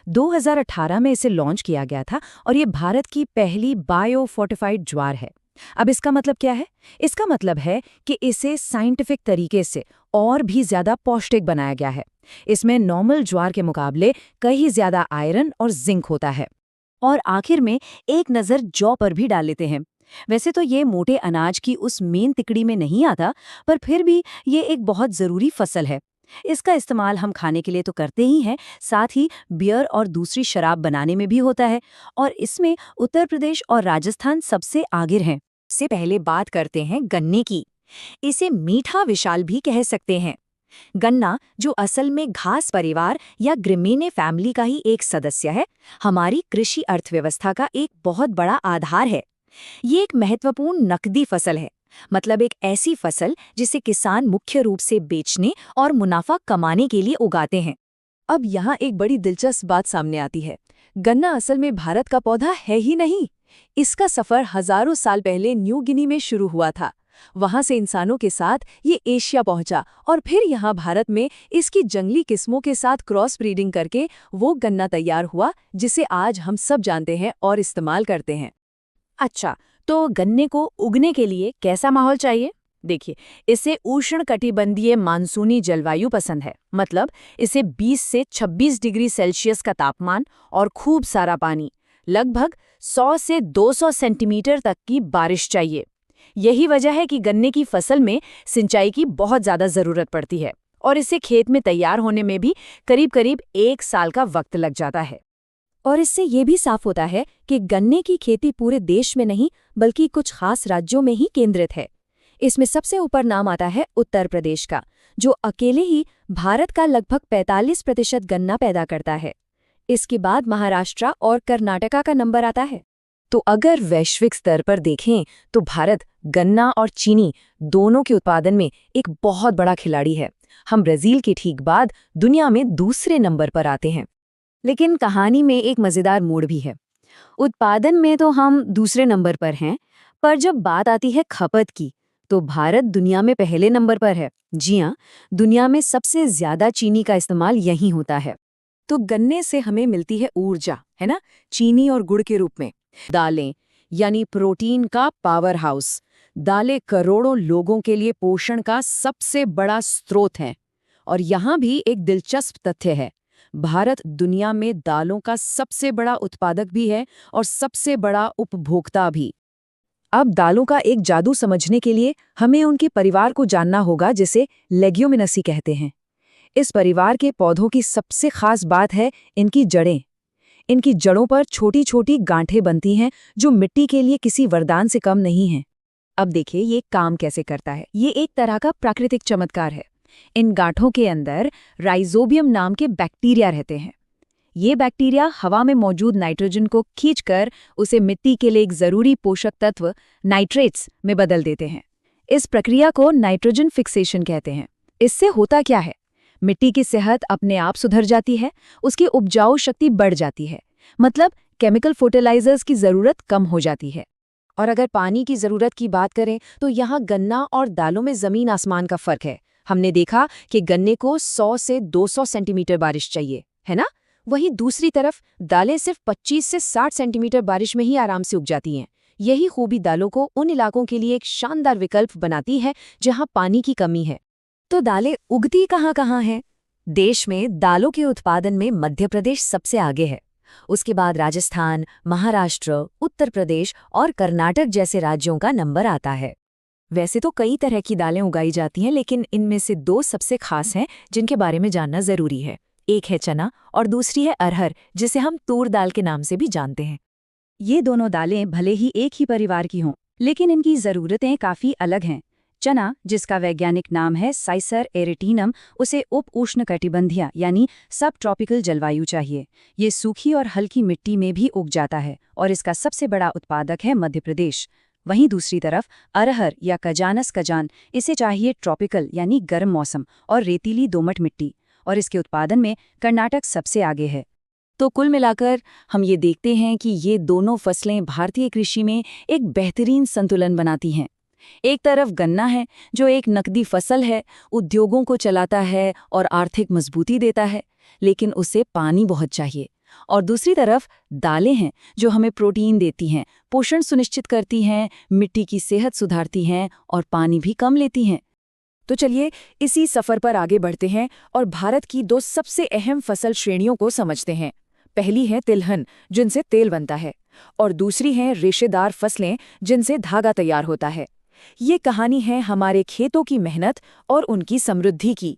2018 में इसे लॉन्च किया गया था और ये भारत की पहली बायो फोर्टिफाइड ज्वार है। अब इसका मतलब क्या है? इसका मतलब है कि इसे साइंटिफिक तरीके से और भी ज्यादा पौष्टिक बनाया गया है। इसमें नॉर्मल ज्वार के मुकाबले कहीं ज्यादा आयरन और जिंक होता है। और आखिर में एक नज़र जौ पर भी डाल लेते हैं। वैसे तो ये मोटे अनाज की उस मेन तिकड़ी में नहीं आता, पर फिर भी ये एक बहुत ज़रूरी फसल है। इसका इस्तेमाल हम खाने के लिए तो करते ही हैं, साथ ही बियर और दूसरी शराब बनाने में भी होता है, और इसमें उत्तर प्रदेश और राजस्थान सबसे आगे हैं। से पहले बात करते हैं गन्ने की। इसे मीठा विशाल भी कह सकते हैं। गन्ना, जो असल में घास परिवार या ग्रामीने फैमिली का ही एक सदस्य है, हमारी कृषि अर्थव्यवस्था का एक बहुत बड़ा आधार है। ये एक महत्वपूर्ण नकदी फसल है, मतलब एक ऐसी फसल जिसे किसान मुख्य रूप से बेचने और मुनाफा कमाने के लिए उगाते हैं। अब यहाँ एक बड़ी दिलचस्प बात सामने आती है। गन्ना असल में भारत का पौधा है ही नहीं। इसका सफर हजारों साल पहले न्यू गिनी में शुरू हुआ था। वहां से इंसानों के साथ ये एशिया पहुंचा और फिर यहाँ भारत में इसकी जंगली किस्मों के साथ क्रॉस ब्रीडिंग करके वो गन्ना तैयार हुआ जिसे आज हम सब जानते हैं और इस्तेमाल करते हैं। अच्छा, तो गन्ने को उगने के लिए कैसा माहौल चाहिए? देखिए, इसे उष्णकटिबंधीय मानसूनी जलवायु पसंद है। मतलब इसे 20 से 26 डिग्री सेल्सियस का तापमान और खूब सारा पानी, लगभग 100 से 200 सेंटीमीटर तक की बारिश चाहिए। यही वजह है कि गन्ने की फसल में सिंचाई की बहुत ज़्यादा ज़रूरत पड़ती है और इसे खेत में तैयार होने में भी करीब-करीब 1 साल का वक्त लग जाता है। और इससे ये भी साफ होता है कि गन्ने की खेती पूरे देश में नहीं बल्कि कुछ खास राज्यों में ही केंद्रित है। इसमें सबसे ऊपर नाम आता है उत्तर प्रदेश का, जो अकेले ही भारत का लगभग 45% गन्ना पैदा करता है। इसके बाद महाराष्ट्र और कर्नाटका का नंबर आता है। तो अगर वैश्विक स्तर पर देखें तो भारत गन्ना और चीनी दोनों के उत्पादन में एक बहुत बड़ा खिलाड़ी है। हम ब्राजील के ठीक बाद दुनिया में दूसरे नंबर पर आते हैं। लेकिन कहानी में एक मज़ेदार मोड़ भी है। उत्पादन में तो हम दूसरे नंबर पर हैं, पर जब बात आती है खपत की, तो भारत दुनिया में पहले नंबर पर है। जी हाँ, दुनिया में सबसे ज़्यादा चीनी का इस्तेमाल यहीं होता है। तो गन्ने से हमें मिलती है ऊर्जा, है ना, चीनी और गुड़ के रूप में। दालें, यानी प्रोटीन का पावर हाउस। दालें करोड़ों लोगों के लिए पोषण का सबसे बड़ा स्रोत हैं। और यहाँ भी एक दिलचस्प तथ्य है, भारत दुनिया में दालों का सबसे बड़ा उत्पादक भी है और सबसे बड़ा उपभोक्ता भी। अब दालों का एक जादू समझने के लिए हमें उनके परिवार को जानना होगा, जिसे लेग्यूमिनेसी कहते हैं। इस परिवार के पौधों की सबसे खास बात है इनकी जड़ें। इनकी जड़ों पर छोटी छोटी गांठें बनती हैं जो मिट्टी के लिए किसी वरदान से कम नहीं हैं। अब देखिए ये काम कैसे करता है। ये एक तरह का प्राकृतिक चमत्कार है। इन गांठों के अंदर राइजोबियम नाम के बैक्टीरिया रहते हैं। ये बैक्टीरिया हवा में मौजूद नाइट्रोजन को खींचकर उसे मिट्टी के लिए एक जरूरी पोषक तत्व नाइट्रेट्स में बदल देते हैं। इस प्रक्रिया को नाइट्रोजन फिक्सेशन कहते हैं। इससे होता क्या है, मिट्टी की सेहत अपने आप सुधर जाती है, उसकी उपजाऊ शक्ति बढ़ जाती है। मतलब केमिकल फर्टिलाइजर्स की जरूरत कम हो जाती है। और अगर पानी की जरूरत की बात करें तो यहाँ गन्ना और दालों में जमीन आसमान का फर्क है। हमने देखा कि गन्ने को 100 से 200 सेंटीमीटर बारिश चाहिए, है ना? वहीं दूसरी तरफ दालें सिर्फ 25 से 60 सेंटीमीटर बारिश में ही आराम से उग जाती हैं। यही खूबी दालों को उन इलाकों के लिए एक शानदार विकल्प बनाती है जहां पानी की कमी है। तो दालें उगती कहाँ हैं? देश में दालों के उत्पादन में मध्य प्रदेश सबसे आगे है। उसके बाद राजस्थान, महाराष्ट्र, उत्तर प्रदेश और कर्नाटक जैसे राज्यों का नंबर आता है। वैसे तो कई तरह की दालें उगाई जाती हैं, लेकिन इनमें से 2 सबसे खास हैं जिनके बारे में जानना जरूरी है। एक है चना और दूसरी है अरहर, जिसे हम तूर दाल के नाम से भी जानते हैं। ये दोनों दालें भले ही एक ही परिवार की हों, लेकिन इनकी ज़रूरतें काफ़ी अलग हैं। चना, जिसका वैज्ञानिक नाम है साइसर एरिटीनम, उसे उप उष्णकटिबंधीय यानी सब ट्रॉपिकल जलवायु चाहिए। ये सूखी और हल्की मिट्टी में भी उग जाता है और इसका सबसे बड़ा उत्पादक है मध्य प्रदेश। वहीं दूसरी तरफ अरहर या कजानस कजान, इसे चाहिए ट्रॉपिकल यानी गर्म मौसम और रेतीली दोमट मिट्टी, और इसके उत्पादन में कर्नाटक सबसे आगे है। तो कुल मिलाकर हम ये देखते हैं कि ये दोनों फसलें भारतीय कृषि में एक बेहतरीन संतुलन बनाती हैं। एक तरफ गन्ना है जो एक नकदी फसल है, उद्योगों को चलाता है और आर्थिक मजबूती देता है, लेकिन उसे पानी बहुत चाहिए। और दूसरी तरफ दालें हैं जो हमें प्रोटीन देती हैं, पोषण सुनिश्चित करती हैं, मिट्टी की सेहत सुधारती हैं और पानी भी कम लेती हैं। तो चलिए इसी सफर पर आगे बढ़ते हैं और भारत की 2 सबसे अहम फसल श्रेणियों को समझते हैं। पहली है तिलहन, जिनसे तेल बनता है, और दूसरी हैं रेशेदार फसलें, जिनसे धागा तैयार होता है। ये कहानी है हमारे खेतों की मेहनत और उनकी समृद्धि की।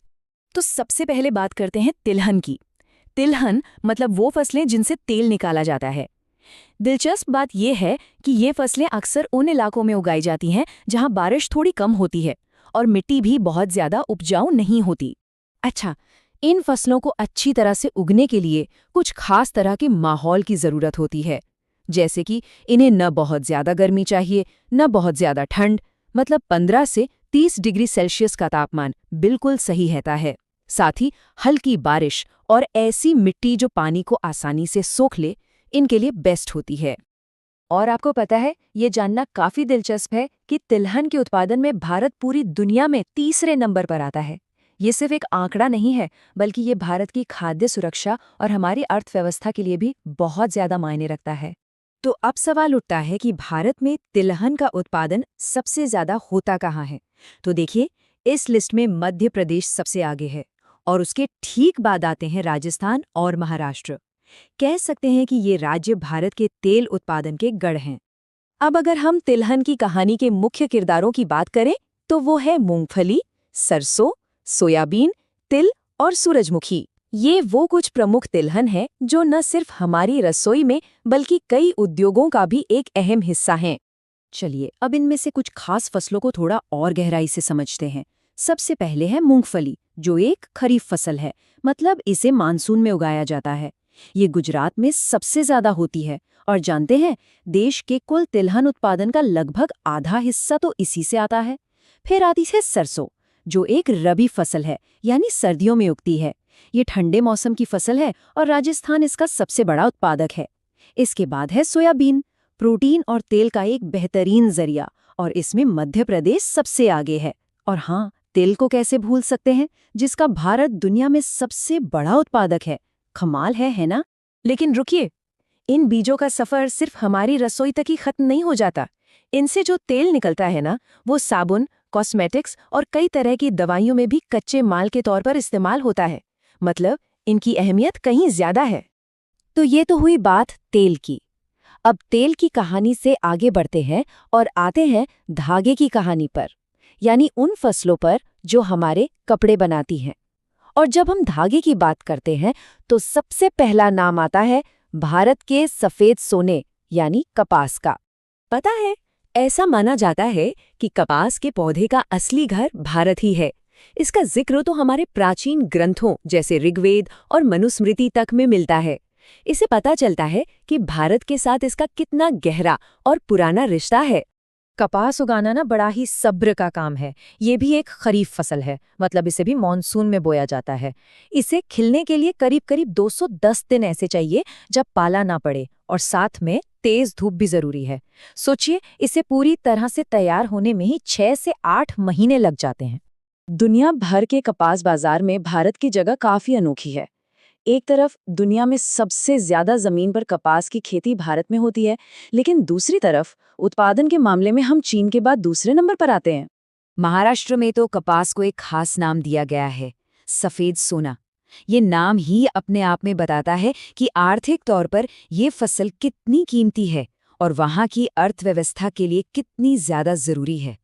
तो सबसे पहले बात करते हैं तिलहन की। तिलहन मतलब वो फसलें जिनसे तेल निकाला जाता है। दिलचस्प बात यह है कि ये फसलें अक्सर उन इलाकों में उगाई जाती हैं जहां बारिश थोड़ी कम होती है और मिट्टी भी बहुत ज्यादा उपजाऊ नहीं होती। अच्छा, इन फसलों को अच्छी तरह से उगने के लिए कुछ खास तरह के माहौल की जरूरत होती है, जैसे कि इन्हें न बहुत ज्यादा गर्मी चाहिए न बहुत ज्यादा ठंड, मतलब 15 से 30 डिग्री सेल्सियस का तापमान बिल्कुल सही रहता है। साथ ही हल्की बारिश और ऐसी मिट्टी जो पानी को आसानी से सोख ले, इनके लिए बेस्ट होती है। और आपको पता है, ये जानना काफी दिलचस्प है कि तिलहन के उत्पादन में भारत पूरी दुनिया में तीसरे नंबर पर आता है। ये सिर्फ एक आंकड़ा नहीं है, बल्कि ये भारत की खाद्य सुरक्षा और हमारी अर्थव्यवस्था के लिए भी बहुत ज्यादा मायने रखता है। तो अब सवाल उठता है कि भारत में तिलहन का उत्पादन सबसे ज्यादा होता कहाँ है? तो देखिए, इस लिस्ट में मध्य प्रदेश सबसे आगे है और उसके ठीक बाद आते हैं राजस्थान और महाराष्ट्र। कह सकते हैं कि ये राज्य भारत के तेल उत्पादन के गढ़ हैं। अब अगर हम तिलहन की कहानी के मुख्य किरदारों की बात करें तो वो है मूंगफली, सरसों, सोयाबीन, तिल और सूरजमुखी। ये वो कुछ प्रमुख तिलहन हैं जो न सिर्फ हमारी रसोई में बल्कि कई उद्योगों का भी एक अहम हिस्सा हैं। चलिए, अब इनमें से कुछ खास फसलों को थोड़ा और गहराई से समझते हैं। सबसे पहले है मूंगफली, जो एक खरीफ फसल है, मतलब इसे मानसून में उगाया जाता है। ये गुजरात में सबसे ज्यादा होती है और जानते हैं, देश के कुल तिलहन उत्पादन का लगभग आधा हिस्सा तो इसी से आता है। फिर आती है सरसों, जो एक रबी फसल है, यानी सर्दियों में उगती है। ये ठंडे मौसम की फसल है और राजस्थान इसका सबसे बड़ा उत्पादक है। इसके बाद है सोयाबीन, प्रोटीन और तेल का एक बेहतरीन जरिया, और इसमें मध्य प्रदेश सबसे आगे है। और हाँ, तिल को कैसे भूल सकते हैं, जिसका भारत दुनिया में सबसे बड़ा उत्पादक है। कमाल है ना? लेकिन रुकिए, इन बीजों का सफर सिर्फ हमारी रसोई तक ही खत्म नहीं हो जाता। इनसे जो तेल निकलता है ना, वो साबुन, कॉस्मेटिक्स और कई तरह की दवाइयों में भी कच्चे माल के तौर पर इस्तेमाल होता है। मतलब इनकी अहमियत कहीं ज्यादा है। तो ये तो हुई बात तेल की। अब तेल की कहानी से आगे बढ़ते हैं और आते हैं धागे की कहानी पर, यानी उन फसलों पर जो हमारे कपड़े बनाती हैं। और जब हम धागे की बात करते हैं तो सबसे पहला नाम आता है भारत के सफेद सोने यानी कपास का। पता है, ऐसा माना जाता है कि कपास के पौधे का असली घर भारत ही है। इसका जिक्र तो हमारे प्राचीन ग्रंथों जैसे ऋग्वेद और मनुस्मृति तक में मिलता है। इसे पता चलता है कि भारत के साथ इसका कितना गहरा और पुराना रिश्ता है। कपास उगाना ना बड़ा ही सब्र का काम है। ये भी एक खरीफ फसल है, मतलब इसे भी मॉनसून में बोया जाता है। इसे खिलने के लिए करीब करीब 210 दिन ऐसे चाहिए जब पाला ना पड़े, और साथ में तेज धूप भी जरूरी है। सोचिए, इसे पूरी तरह से तैयार होने में ही 6 से 8 महीने लग जाते हैं। दुनिया भर के कपास बाजार में भारत की जगह काफी अनोखी है। एक तरफ दुनिया में सबसे ज्यादा जमीन पर कपास की खेती भारत में होती है, लेकिन दूसरी तरफ उत्पादन के मामले में हम चीन के बाद दूसरे नंबर पर आते हैं। महाराष्ट्र में तो कपास को एक खास नाम दिया गया है, सफेद सोना। ये नाम ही अपने आप में बताता है कि आर्थिक तौर पर ये फसल कितनी कीमती है और वहाँ की अर्थव्यवस्था के लिए कितनी ज्यादा जरूरी है।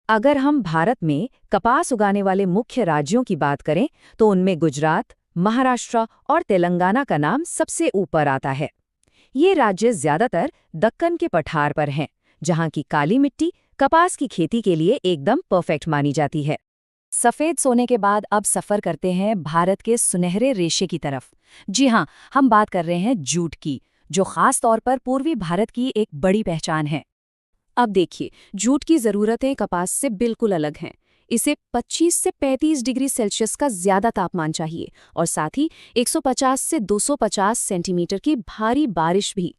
अगर हम भारत में कपास उगाने वाले मुख्य राज्यों की बात करें तो उनमें गुजरात, महाराष्ट्र और तेलंगाना का नाम सबसे ऊपर आता है। ये राज्य ज्यादातर दक्कन के पठार पर हैं, जहाँ की काली मिट्टी कपास की खेती के लिए एकदम परफेक्ट मानी जाती है। सफेद सोने के बाद अब सफर करते हैं भारत के सुनहरे रेशे की तरफ। जी हाँ, हम बात कर रहे हैं जूट की, जो खास तौर पर पूर्वी भारत की एक बड़ी पहचान है। अब देखिए, जूट की ज़रूरतें कपास से बिल्कुल अलग हैं। इसे 25 से 35 डिग्री सेल्सियस का ज्यादा तापमान चाहिए और साथ ही 150 से 250 सेंटीमीटर की भारी बारिश भी।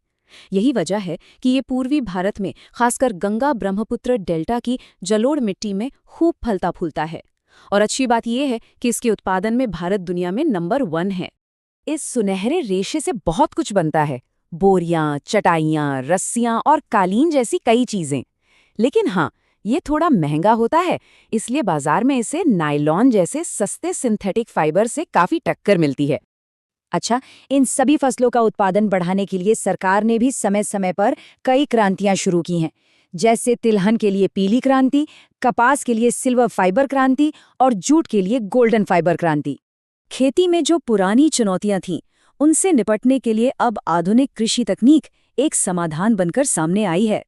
यही वजह है कि ये पूर्वी भारत में, खासकर गंगा ब्रह्मपुत्र डेल्टा की जलोढ़ मिट्टी में खूब फलता फूलता है। और अच्छी बात यह है कि इसके उत्पादन में भारत दुनिया में नंबर 1 है। इस सुनहरे रेशे से बहुत कुछ बनता है, बोरियां, चटाइयां, रस्सियां और कालीन जैसी कई चीजें। लेकिन हाँ, ये थोड़ा महंगा होता है, इसलिए बाजार में इसे नायलॉन जैसे सस्ते सिंथेटिक फाइबर से काफी टक्कर मिलती है। अच्छा, इन सभी फसलों का उत्पादन बढ़ाने के लिए सरकार ने भी समय समय पर कई क्रांतियां शुरू की हैं, जैसे तिलहन के लिए पीली क्रांति, कपास के लिए सिल्वर फाइबर क्रांति और जूट के लिए गोल्डन फाइबर क्रांति। खेती में जो पुरानी चुनौतियां थीं, उनसे निपटने के लिए अब आधुनिक कृषि तकनीक एक समाधान बनकर सामने आई है।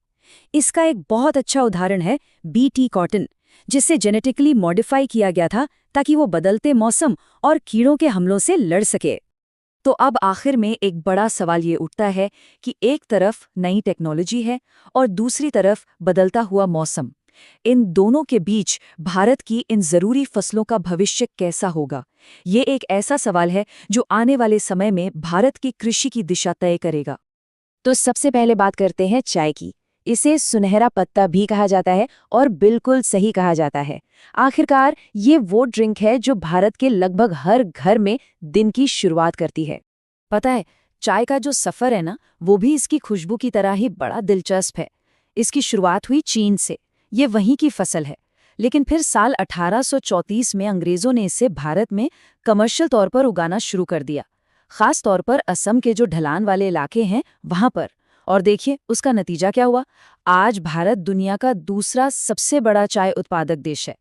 इसका एक बहुत अच्छा उदाहरण है बीटी कॉटन, जिसे जेनेटिकली मॉडिफाई किया गया था ताकि वो बदलते मौसम और कीड़ों के हमलों से लड़ सके। तो अब आखिर में एक बड़ा सवाल ये उठता है कि एक तरफ नई टेक्नोलॉजी है और दूसरी तरफ बदलता हुआ मौसम। इन दोनों के बीच भारत की इन जरूरी फसलों का भविष्य कैसा होगा? ये एक ऐसा सवाल है जो आने वाले समय में भारत की कृषि की दिशा तय करेगा। तो सबसे पहले बात करते हैं चाय की। इसे सुनहरा पत्ता भी कहा जाता है और बिल्कुल सही कहा जाता है। आखिरकार ये वो ड्रिंक है जो भारत के लगभग हर घर में दिन की शुरुआत करती है। पता है, चाय का जो सफ़र है ना, वो भी इसकी खुशबू की तरह ही बड़ा दिलचस्प है। इसकी शुरुआत हुई चीन से, ये वहीं की फसल है। लेकिन फिर साल 1834 में अंग्रेज़ों ने इसे भारत में कमर्शियल तौर पर उगाना शुरू कर दिया, ख़ास तौर पर असम के जो ढलान वाले इलाके हैं वहाँ पर। और देखिए उसका नतीजा क्या हुआ। आज भारत दुनिया का दूसरा सबसे बड़ा चाय उत्पादक देश है।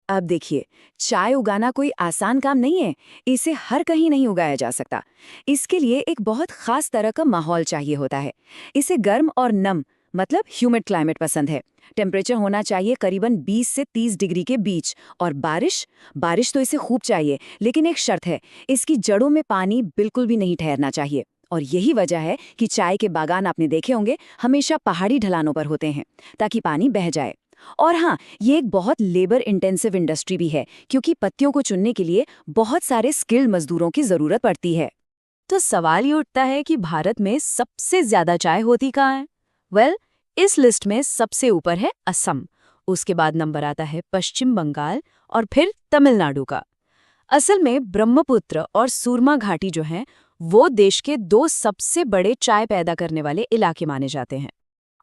अब देखिए, चाय उगाना कोई आसान काम नहीं है। इसे हर कहीं नहीं उगाया जा सकता। इसके लिए एक बहुत खास तरह का माहौल चाहिए होता है। इसे गर्म और नम, मतलब ह्यूमिड क्लाइमेट पसंद है। टेम्परेचर होना चाहिए करीबन 20 से 30 डिग्री के बीच। और बारिश तो इसे खूब चाहिए, लेकिन एक शर्त है, इसकी जड़ों में पानी बिल्कुल भी नहीं ठहरना चाहिए। और यही वजह है कि चाय के बागान आपने देखे होंगे हमेशा पहाड़ी ढलानों पर होते हैं, ताकि पानी बह जाए। और हाँ, ये एक बहुत लेबर इंटेंसिव इंडस्ट्री भी है, क्योंकि पत्तियों को चुनने के लिए बहुत सारे स्किल्ड मजदूरों की जरूरत पड़ती है। तो सवाल ये उठता है कि भारत में सबसे ज्यादा चाय होती कहाँ है? वेल, इस लिस्ट में सबसे ऊपर है असम, उसके बाद नंबर आता है पश्चिम बंगाल और फिर तमिलनाडु का। असल में ब्रह्मपुत्र और सूरमा घाटी जो हैं, वो देश के 2 सबसे बड़े चाय पैदा करने वाले इलाके माने जाते हैं।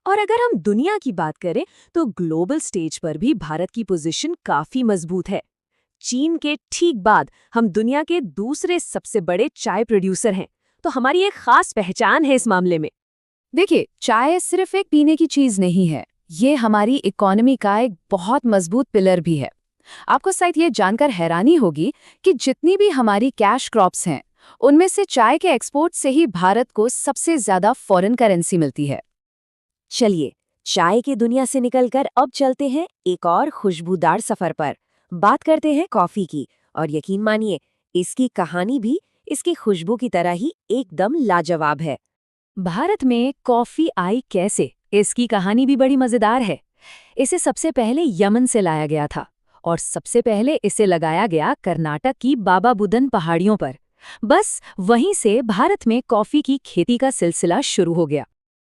और अगर हम दुनिया की बात करें तो ग्लोबल स्टेज पर भी भारत की पोजीशन काफी मजबूत है। चीन के ठीक बाद हम दुनिया के दूसरे सबसे बड़े चाय प्रोड्यूसर हैं, तो हमारी एक खास पहचान है इस मामले में। देखिए, चाय सिर्फ एक पीने की चीज नहीं है, ये हमारी इकोनॉमी का एक बहुत मजबूत पिलर भी है। आपको शायद ये जानकर हैरानी होगी कि जितनी भी हमारी कैश क्रॉप्स हैं, उनमें से चाय के एक्सपोर्ट से ही भारत को सबसे ज्यादा फॉरेन करेंसी मिलती है। चलिए, चाय की दुनिया से निकलकर अब चलते हैं एक और खुशबूदार सफर पर। बात करते हैं कॉफी की, और यकीन मानिए इसकी कहानी भी इसकी खुशबू की तरह ही एकदम लाजवाब है। भारत में कॉफी आई कैसे, इसकी कहानी भी बड़ी मजेदार है। इसे सबसे पहले यमन से लाया गया था और सबसे पहले इसे लगाया गया कर्नाटक की बाबा बुदन पहाड़ियों पर। बस वहीं से भारत में कॉफी की खेती का सिलसिला शुरू हो गया।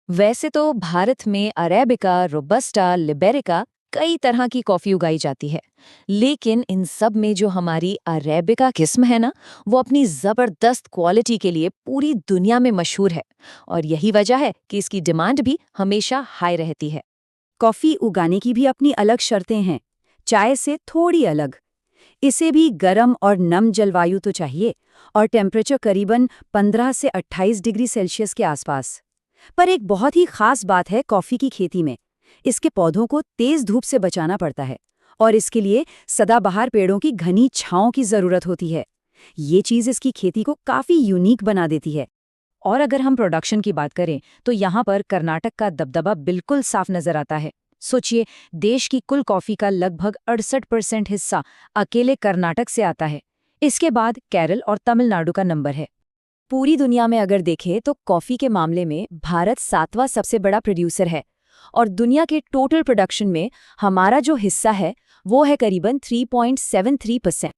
वैसे तो भारत में अरेबिका, रोबस्टा, लिबेरिका कई तरह की कॉफी उगाई जाती है, लेकिन इन सब में जो हमारी अरेबिका किस्म है ना, वो अपनी जबरदस्त क्वालिटी के लिए पूरी दुनिया में मशहूर है। और यही वजह है कि इसकी डिमांड भी हमेशा हाई रहती है। कॉफी उगाने की भी अपनी अलग शर्तें हैं, चाय से थोड़ी अलग। इसे भी गर्म और नम जलवायु तो चाहिए, और टेम्परेचर करीबन 15 से 28 डिग्री सेल्सियस के आसपास। पर एक बहुत ही खास बात है कॉफी की खेती में, इसके पौधों को तेज धूप से बचाना पड़ता है और इसके लिए सदाबहार पेड़ों की घनी छांव की जरूरत होती है। ये चीज इसकी खेती को काफी यूनिक बना देती है। और अगर हम प्रोडक्शन की बात करें तो यहाँ पर कर्नाटक का दबदबा बिल्कुल साफ नजर आता है। सोचिए, देश की कुल कॉफी का लगभग 68% हिस्सा अकेले कर्नाटक से आता है। इसके बाद केरल और तमिलनाडु का नंबर है। पूरी दुनिया में अगर देखें तो कॉफी के मामले में भारत 7वां सबसे बड़ा प्रोड्यूसर है, और दुनिया के टोटल प्रोडक्शन में हमारा जो हिस्सा है वो है करीबन 3.73%।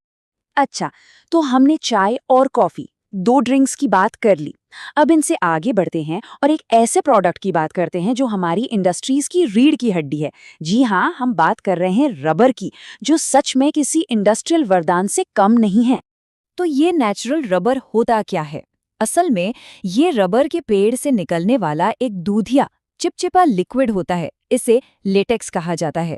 अच्छा, तो हमने चाय और कॉफी, 2 ड्रिंक्स की बात कर ली। अब इनसे आगे बढ़ते हैं और एक ऐसे प्रोडक्ट की बात करते हैं जो हमारी इंडस्ट्रीज की रीढ़ की हड्डी है। जी हाँ, हम बात कर रहे हैं रबर की, जो सच में किसी इंडस्ट्रियल वरदान से कम नहीं है। तो ये नेचुरल रबर होता क्या है? असल में ये रबर के पेड़ से निकलने वाला एक दूधिया चिपचिपा लिक्विड होता है। इसे लेटेक्स कहा जाता है।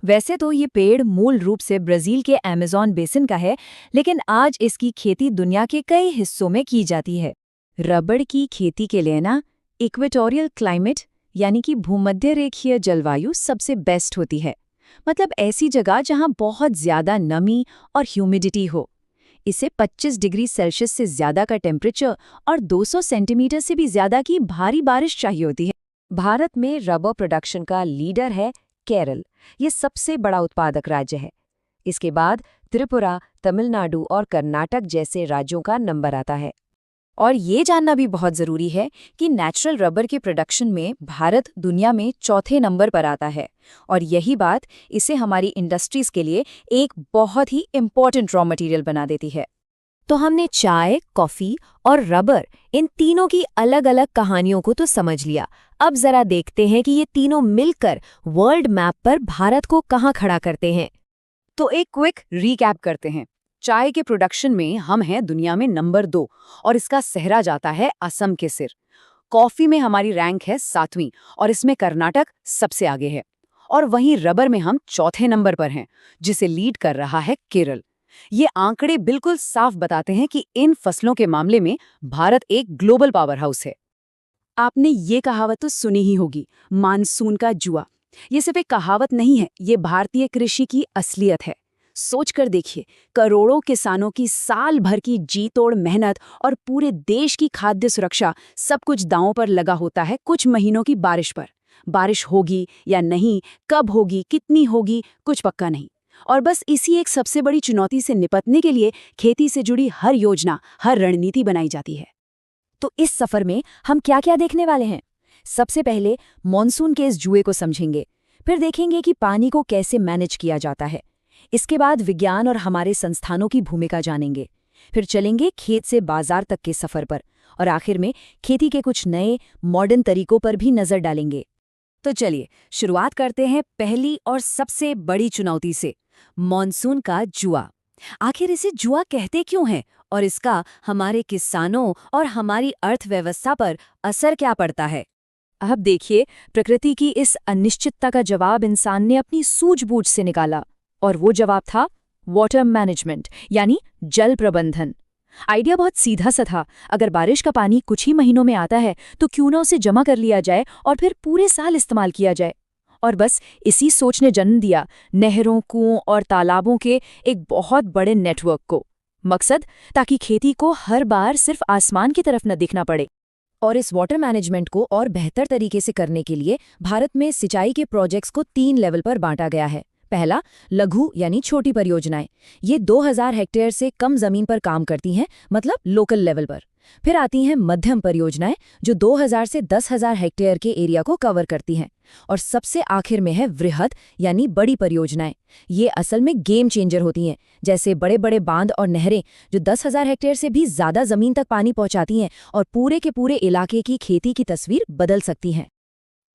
वैसे तो ये पेड़ मूल रूप से ब्राजील के अमेज़न बेसिन का है, लेकिन आज इसकी खेती दुनिया के कई हिस्सों में की जाती है। रबर की खेती के लिए ना इक्वेटोरियल क्लाइमेट यानी कि भूमध्य रेखीय जलवायु सबसे बेस्ट होती है। मतलब ऐसी जगह जहां बहुत ज्यादा नमी और ह्यूमिडिटी हो। इसे 25 डिग्री सेल्सियस से ज्यादा का टेम्परेचर और 200 सेंटीमीटर से भी ज्यादा की भारी बारिश चाहिए होती है। भारत में रबर प्रोडक्शन का लीडर है केरल। ये सबसे बड़ा उत्पादक राज्य है। इसके बाद त्रिपुरा, तमिलनाडु और कर्नाटक जैसे राज्यों का नंबर आता है। और ये जानना भी बहुत ज़रूरी है कि नेचुरल रबर के प्रोडक्शन में भारत दुनिया में चौथे नंबर पर आता है, और यही बात इसे हमारी इंडस्ट्रीज़ के लिए एक बहुत ही इम्पॉर्टेंट रॉ मटेरियल बना देती है। तो हमने चाय, कॉफ़ी और रबर इन तीनों की अलग अलग कहानियों को तो समझ लिया। अब ज़रा देखते हैं कि ये तीनों मिलकर वर्ल्ड मैप पर भारत को कहाँ खड़ा करते हैं। तो एक क्विक रीकैप करते हैं। चाय के प्रोडक्शन में हम हैं दुनिया में नंबर 2 और इसका सेहरा जाता है असम के सिर। कॉफी में हमारी रैंक है 7वीं और इसमें कर्नाटक सबसे आगे है। और वहीं रबर में हम चौथे नंबर पर हैं, जिसे लीड कर रहा है केरल। ये आंकड़े बिल्कुल साफ बताते हैं कि इन फसलों के मामले में भारत एक ग्लोबल पावर हाउस है। आपने ये कहावत तो सुनी ही होगी, मानसून का जुआ। ये सिर्फ एक कहावत नहीं है, ये भारतीय कृषि की असलियत है। सोच कर देखिए, करोड़ों किसानों की साल भर की जी तोड़ मेहनत और पूरे देश की खाद्य सुरक्षा, सब कुछ दांव पर लगा होता है कुछ महीनों की बारिश पर। बारिश होगी या नहीं, कब होगी, कितनी होगी, कुछ पक्का नहीं। और बस इसी एक सबसे बड़ी चुनौती से निपटने के लिए खेती से जुड़ी हर योजना, हर रणनीति बनाई जाती है। तो इस सफर में हम क्या क्या देखने वाले हैं? सबसे पहले मॉनसून के इस जुए को समझेंगे, फिर देखेंगे कि पानी को कैसे मैनेज किया जाता है। इसके बाद विज्ञान और हमारे संस्थानों की भूमिका जानेंगे। फिर चलेंगे खेत से बाजार तक के सफर पर, और आखिर में खेती के कुछ नए मॉडर्न तरीकों पर भी नजर डालेंगे। तो चलिए शुरुआत करते हैं पहली और सबसे बड़ी चुनौती से, मॉनसून का जुआ। आखिर इसे जुआ कहते क्यों हैं और इसका हमारे किसानों और हमारी अर्थव्यवस्था पर असर क्या पड़ता है? अब देखिए, प्रकृति की इस अनिश्चितता का जवाब इंसान ने अपनी सूझबूझ से निकाला, और वो जवाब था वाटर मैनेजमेंट, यानी जल प्रबंधन। आइडिया बहुत सीधा सा था। अगर बारिश का पानी कुछ ही महीनों में आता है तो क्यों ना उसे जमा कर लिया जाए और फिर पूरे साल इस्तेमाल किया जाए। और बस इसी सोच ने जन्म दिया नहरों, कुओं और तालाबों के एक बहुत बड़े नेटवर्क को। मकसद, ताकि खेती को हर बार सिर्फ आसमान की तरफ न दिखना पड़े। और इस वाटर मैनेजमेंट को और बेहतर तरीके से करने के लिए भारत में सिंचाई के प्रोजेक्ट्स को 3 लेवल पर बांटा गया है। पहला, लघु यानी छोटी परियोजनाएं। ये 2000 हेक्टेयर से कम जमीन पर काम करती हैं, मतलब लोकल लेवल पर। फिर आती हैं मध्यम परियोजनाएं, जो 2000 से 10,000 हेक्टेयर के एरिया को कवर करती हैं। और सबसे आखिर में है वृहद यानी बड़ी परियोजनाएं। ये असल में गेम चेंजर होती हैं, जैसे बड़े बड़े बांध और नहरें जो 10,000 हेक्टेयर से भी ज्यादा जमीन तक पानी पहुंचाती हैं और पूरे के पूरे इलाके की खेती की तस्वीर बदल सकती हैं।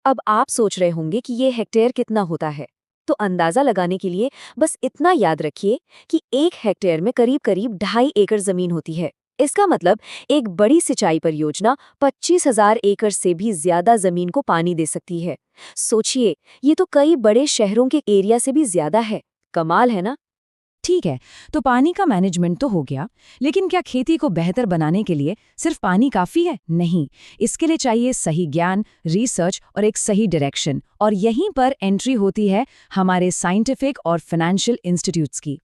अब आप सोच रहे होंगे कि ये हेक्टेयर कितना होता है, तो अंदाजा लगाने के लिए बस इतना याद रखिए कि 1 हेक्टेयर में करीब करीब 2.5 एकड़ जमीन होती है। इसका मतलब एक बड़ी सिंचाई परियोजना 25,000 एकड़ से भी ज्यादा जमीन को पानी दे सकती है। सोचिए, ये तो कई बड़े शहरों के एरिया से भी ज्यादा है। कमाल है ना? ठीक है, तो पानी का मैनेजमेंट तो हो गया, लेकिन क्या खेती को बेहतर बनाने के लिए सिर्फ पानी काफी है? नहीं, इसके लिए चाहिए सही ज्ञान, रिसर्च और एक सही डायरेक्शन। और यहीं पर एंट्री होती है हमारे साइंटिफिक और फाइनेंशियल इंस्टीट्यूट्स की।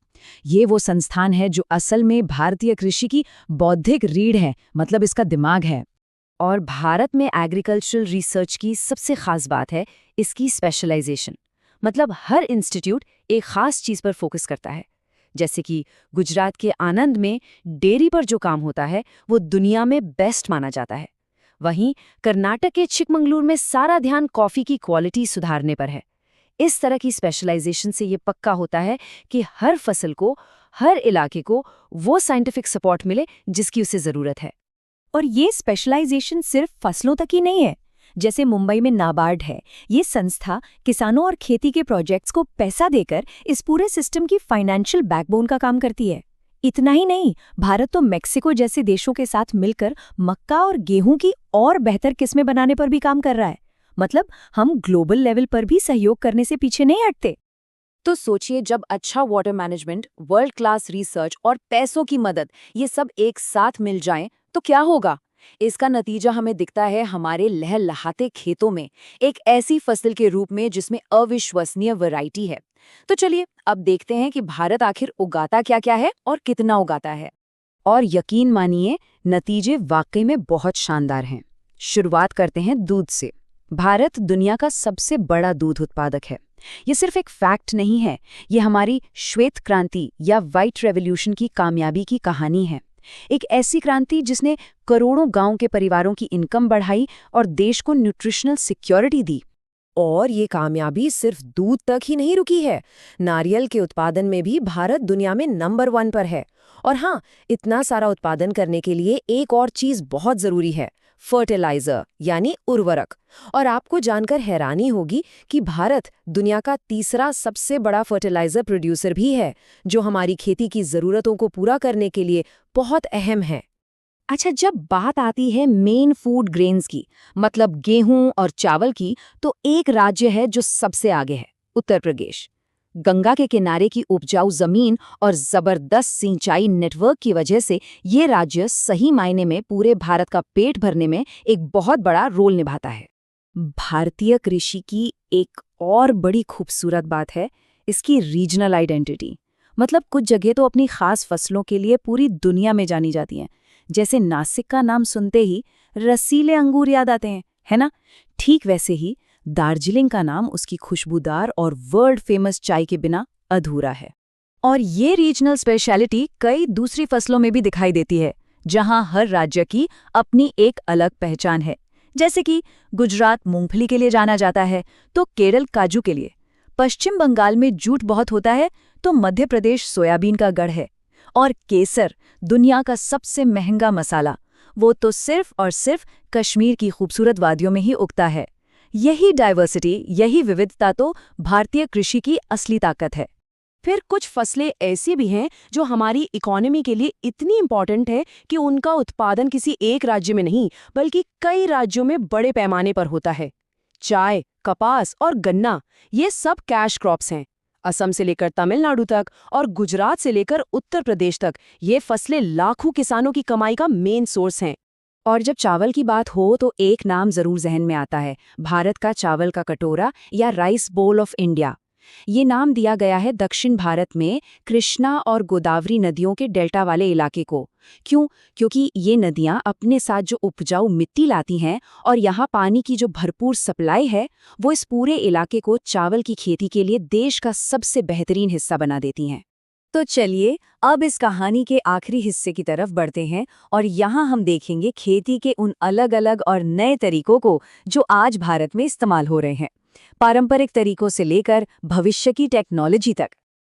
ये वो संस्थान है जो असल में भारतीय कृषि की बौद्धिक रीढ़ है, मतलब इसका दिमाग है। और भारत में एग्रीकल्चरल रिसर्च की सबसे खास बात है इसकी स्पेशलाइजेशन। मतलब हर इंस्टीट्यूट एक खास चीज पर फोकस करता है। जैसे कि गुजरात के आनंद में डेयरी पर जो काम होता है वो दुनिया में बेस्ट माना जाता है। वहीं कर्नाटक के चिकमंगलुरु में सारा ध्यान कॉफी की क्वालिटी सुधारने पर है। इस तरह की स्पेशलाइजेशन से ये पक्का होता है कि हर फसल को, हर इलाके को वो साइंटिफिक सपोर्ट मिले जिसकी उसे जरूरत है। और ये स्पेशलाइजेशन सिर्फ फसलों तक ही नहीं है। जैसे मुंबई में नाबार्ड है, ये संस्था किसानों और खेती के प्रोजेक्ट्स को पैसा देकर इस पूरे सिस्टम की फाइनेंशियल बैकबोन का काम करती है। इतना ही नहीं, भारत तो मेक्सिको जैसे देशों के साथ मिलकर मक्का और गेहूं की और बेहतर किस्में बनाने पर भी काम कर रहा है। मतलब हम ग्लोबल लेवल पर भी सहयोग करने से पीछे नहीं हटते। तो सोचिए, जब अच्छा water management, world class research और पैसों की मदद, ये सब एक साथ मिल जाएं तो क्या होगा? इसका नतीजा हमें दिखता है हमारे लहलहाते खेतों में, एक ऐसी फसल के रूप में जिसमें अविश्वसनीय वैरायटी है। तो चलिए अब देखते हैं कि भारत आखिर उगाता क्या क्या है और कितना उगाता है। और यकीन मानिए, नतीजे वाकई में बहुत शानदार हैं। शुरुआत करते हैं दूध से। भारत दुनिया का सबसे बड़ा दूध उत्पादक है। ये सिर्फ एक फैक्ट नहीं है, ये हमारी श्वेत क्रांति या व्हाइट रेवोल्यूशन की कामयाबी की कहानी है। एक ऐसी क्रांति जिसने करोड़ों गांव के परिवारों की इनकम बढ़ाई और देश को न्यूट्रिशनल सिक्योरिटी दी। और ये कामयाबी सिर्फ दूध तक ही नहीं रुकी है। नारियल के उत्पादन में भी भारत दुनिया में नंबर 1 पर है। और हाँ, इतना सारा उत्पादन करने के लिए एक और चीज बहुत जरूरी है, फर्टिलाइजर यानी उर्वरक। और आपको जानकर हैरानी होगी कि भारत दुनिया का तीसरा सबसे बड़ा फर्टिलाइजर प्रोड्यूसर भी है, जो हमारी खेती की जरूरतों को पूरा करने के लिए बहुत अहम है। अच्छा, जब बात आती है मेन फूड ग्रेन्स की, मतलब गेहूं और चावल की, तो एक राज्य है जो सबसे आगे है, उत्तर प्रदेश। गंगा के किनारे की उपजाऊ जमीन और जबरदस्त सिंचाई नेटवर्क की वजह से ये राज्य सही मायने में पूरे भारत का पेट भरने में एक बहुत बड़ा रोल निभाता है। भारतीय कृषि की एक और बड़ी खूबसूरत बात है इसकी रीजनल आइडेंटिटी। मतलब कुछ जगह तो अपनी खास फसलों के लिए पूरी दुनिया में जानी जाती हैं। जैसे नासिक का नाम सुनते ही रसीले अंगूर याद आते हैं, है ना? ठीक वैसे ही दार्जिलिंग का नाम उसकी खुशबूदार और वर्ल्ड फेमस चाय के बिना अधूरा है। और ये रीजनल स्पेशलिटी कई दूसरी फसलों में भी दिखाई देती है, जहां हर राज्य की अपनी एक अलग पहचान है। जैसे कि गुजरात मूंगफली के लिए जाना जाता है, तो केरल काजू के लिए। पश्चिम बंगाल में जूट बहुत होता है, तो मध्य प्रदेश सोयाबीन का गढ़ है। और केसर, दुनिया का सबसे महंगा मसाला, वो तो सिर्फ और सिर्फ कश्मीर की खूबसूरत वादियों में ही उगता है। यही डाइवर्सिटी, यही विविधता तो भारतीय कृषि की असली ताकत है। फिर कुछ फसलें ऐसी भी हैं जो हमारी इकोनॉमी के लिए इतनी इम्पोर्टेंट है कि उनका उत्पादन किसी एक राज्य में नहीं, बल्कि कई राज्यों में बड़े पैमाने पर होता है। चाय, कपास और गन्ना, ये सब कैश क्रॉप्स हैं। असम से लेकर तमिलनाडु तक और गुजरात से लेकर उत्तर प्रदेश तक ये फसलें लाखों किसानों की कमाई का मेन सोर्स हैं। और जब चावल की बात हो तो एक नाम जरूर जहन में आता है, भारत का चावल का कटोरा या राइस बोल ऑफ इंडिया। ये नाम दिया गया है दक्षिण भारत में कृष्णा और गोदावरी नदियों के डेल्टा वाले इलाके को। क्यों? क्योंकि ये नदियां अपने साथ जो उपजाऊ मिट्टी लाती हैं और यहाँ पानी की जो भरपूर सप्लाई है, वो इस पूरे इलाके को चावल की खेती के लिए देश का सबसे बेहतरीन हिस्सा बना देती हैं। तो चलिए अब इस कहानी के आखिरी हिस्से की तरफ बढ़ते हैं और यहाँ हम देखेंगे खेती के उन अलग अलग और नए तरीकों को जो आज भारत में इस्तेमाल हो रहे हैं, पारंपरिक तरीकों से लेकर भविष्य की टेक्नोलॉजी तक।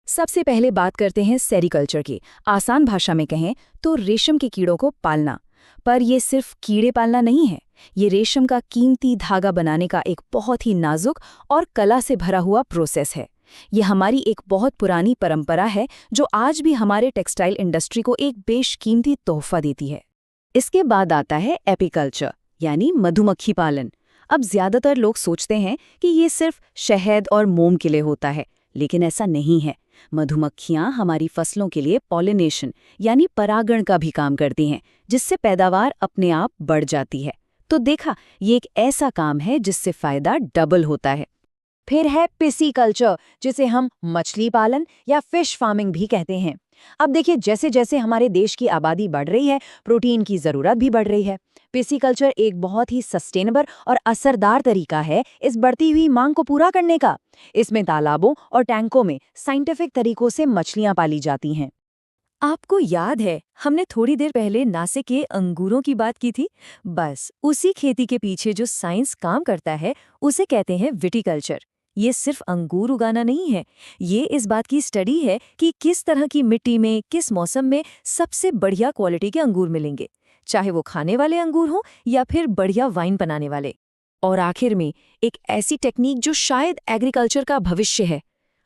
सबसे पहले बात करते हैं सेरीकल्चर की। आसान भाषा में कहें तो रेशम के कीड़ों को पालना। पर ये सिर्फ कीड़े पालना नहीं है, ये रेशम का कीमती धागा बनाने का एक बहुत ही नाजुक और कला से भरा हुआ प्रोसेस है। ये हमारी एक बहुत पुरानी परंपरा है जो आज भी हमारे टेक्सटाइल इंडस्ट्री को एक बेशकीमती तोहफा देती है। इसके बाद आता है एपीकल्चर यानी मधुमक्खी पालन। अब ज्यादातर लोग सोचते हैं कि ये सिर्फ शहद और मोम के लिए होता है, लेकिन ऐसा नहीं है। मधुमक्खियां हमारी फसलों के लिए पॉलिनेशन यानी परागण का भी काम करती हैं, जिससे पैदावार अपने आप बढ़ जाती है। तो देखा, ये एक ऐसा काम है जिससे फायदा डबल होता है। फिर है पिसीकल्चर, जिसे हम मछली पालन या फिश फार्मिंग भी कहते हैं। अब देखिए, जैसे जैसे हमारे देश की आबादी बढ़ रही है, प्रोटीन की ज़रूरत भी बढ़ रही है। पिसीकल्चर एक बहुत ही सस्टेनेबल और असरदार तरीका है इस बढ़ती हुई मांग को पूरा करने का। इसमें तालाबों और टैंकों में साइंटिफिक तरीकों से मछलियां पाली जाती हैं। आपको याद है, हमने थोड़ी देर पहले नासिक के अंगूरों की बात की थी? बस उसी खेती के पीछे जो साइंस काम करता है, उसे कहते हैं विटीकल्चर। ये सिर्फ अंगूर उगाना नहीं है, ये इस बात की स्टडी है कि किस तरह की मिट्टी में, किस मौसम में सबसे बढ़िया क्वालिटी के अंगूर मिलेंगे, चाहे वो खाने वाले अंगूर हों या फिर बढ़िया वाइन बनाने वाले। और आखिर में एक ऐसी टेक्निक जो शायद एग्रीकल्चर का भविष्य है,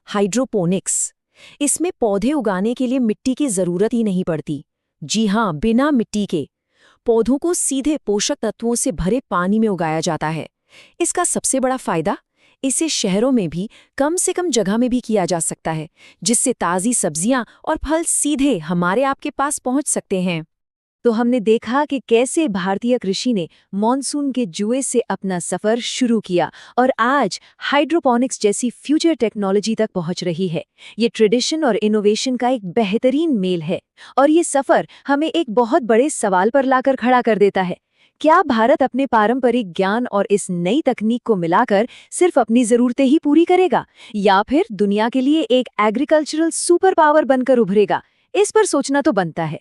हाइड्रोपोनिक्स। इसमें पौधे उगाने के लिए मिट्टी की जरूरत ही नहीं पड़ती। जी हाँ, बिना मिट्टी के पौधों को सीधे पोषक तत्वों से भरे पानी में उगाया जाता है। इसका सबसे बड़ा फायदा, इसे शहरों में भी कम से कम जगह में भी किया जा सकता है, जिससे ताज़ी सब्जियां और फल सीधे हमारे आपके पास पहुंच सकते हैं। तो हमने देखा कि कैसे भारतीय कृषि ने मॉनसून के जुए से अपना सफर शुरू किया और आज हाइड्रोपोनिक्स जैसी फ्यूचर टेक्नोलॉजी तक पहुंच रही है। ये ट्रेडिशन और इनोवेशन का एक बेहतरीन मेल है और ये सफर हमें एक बहुत बड़े सवाल पर लाकर खड़ा कर देता है। क्या भारत अपने पारंपरिक ज्ञान और इस नई तकनीक को मिलाकर सिर्फ अपनी जरूरतें ही पूरी करेगा या फिर दुनिया के लिए एक एग्रीकल्चरल सुपर पावर बनकर उभरेगा? इस पर सोचना तो बनता है।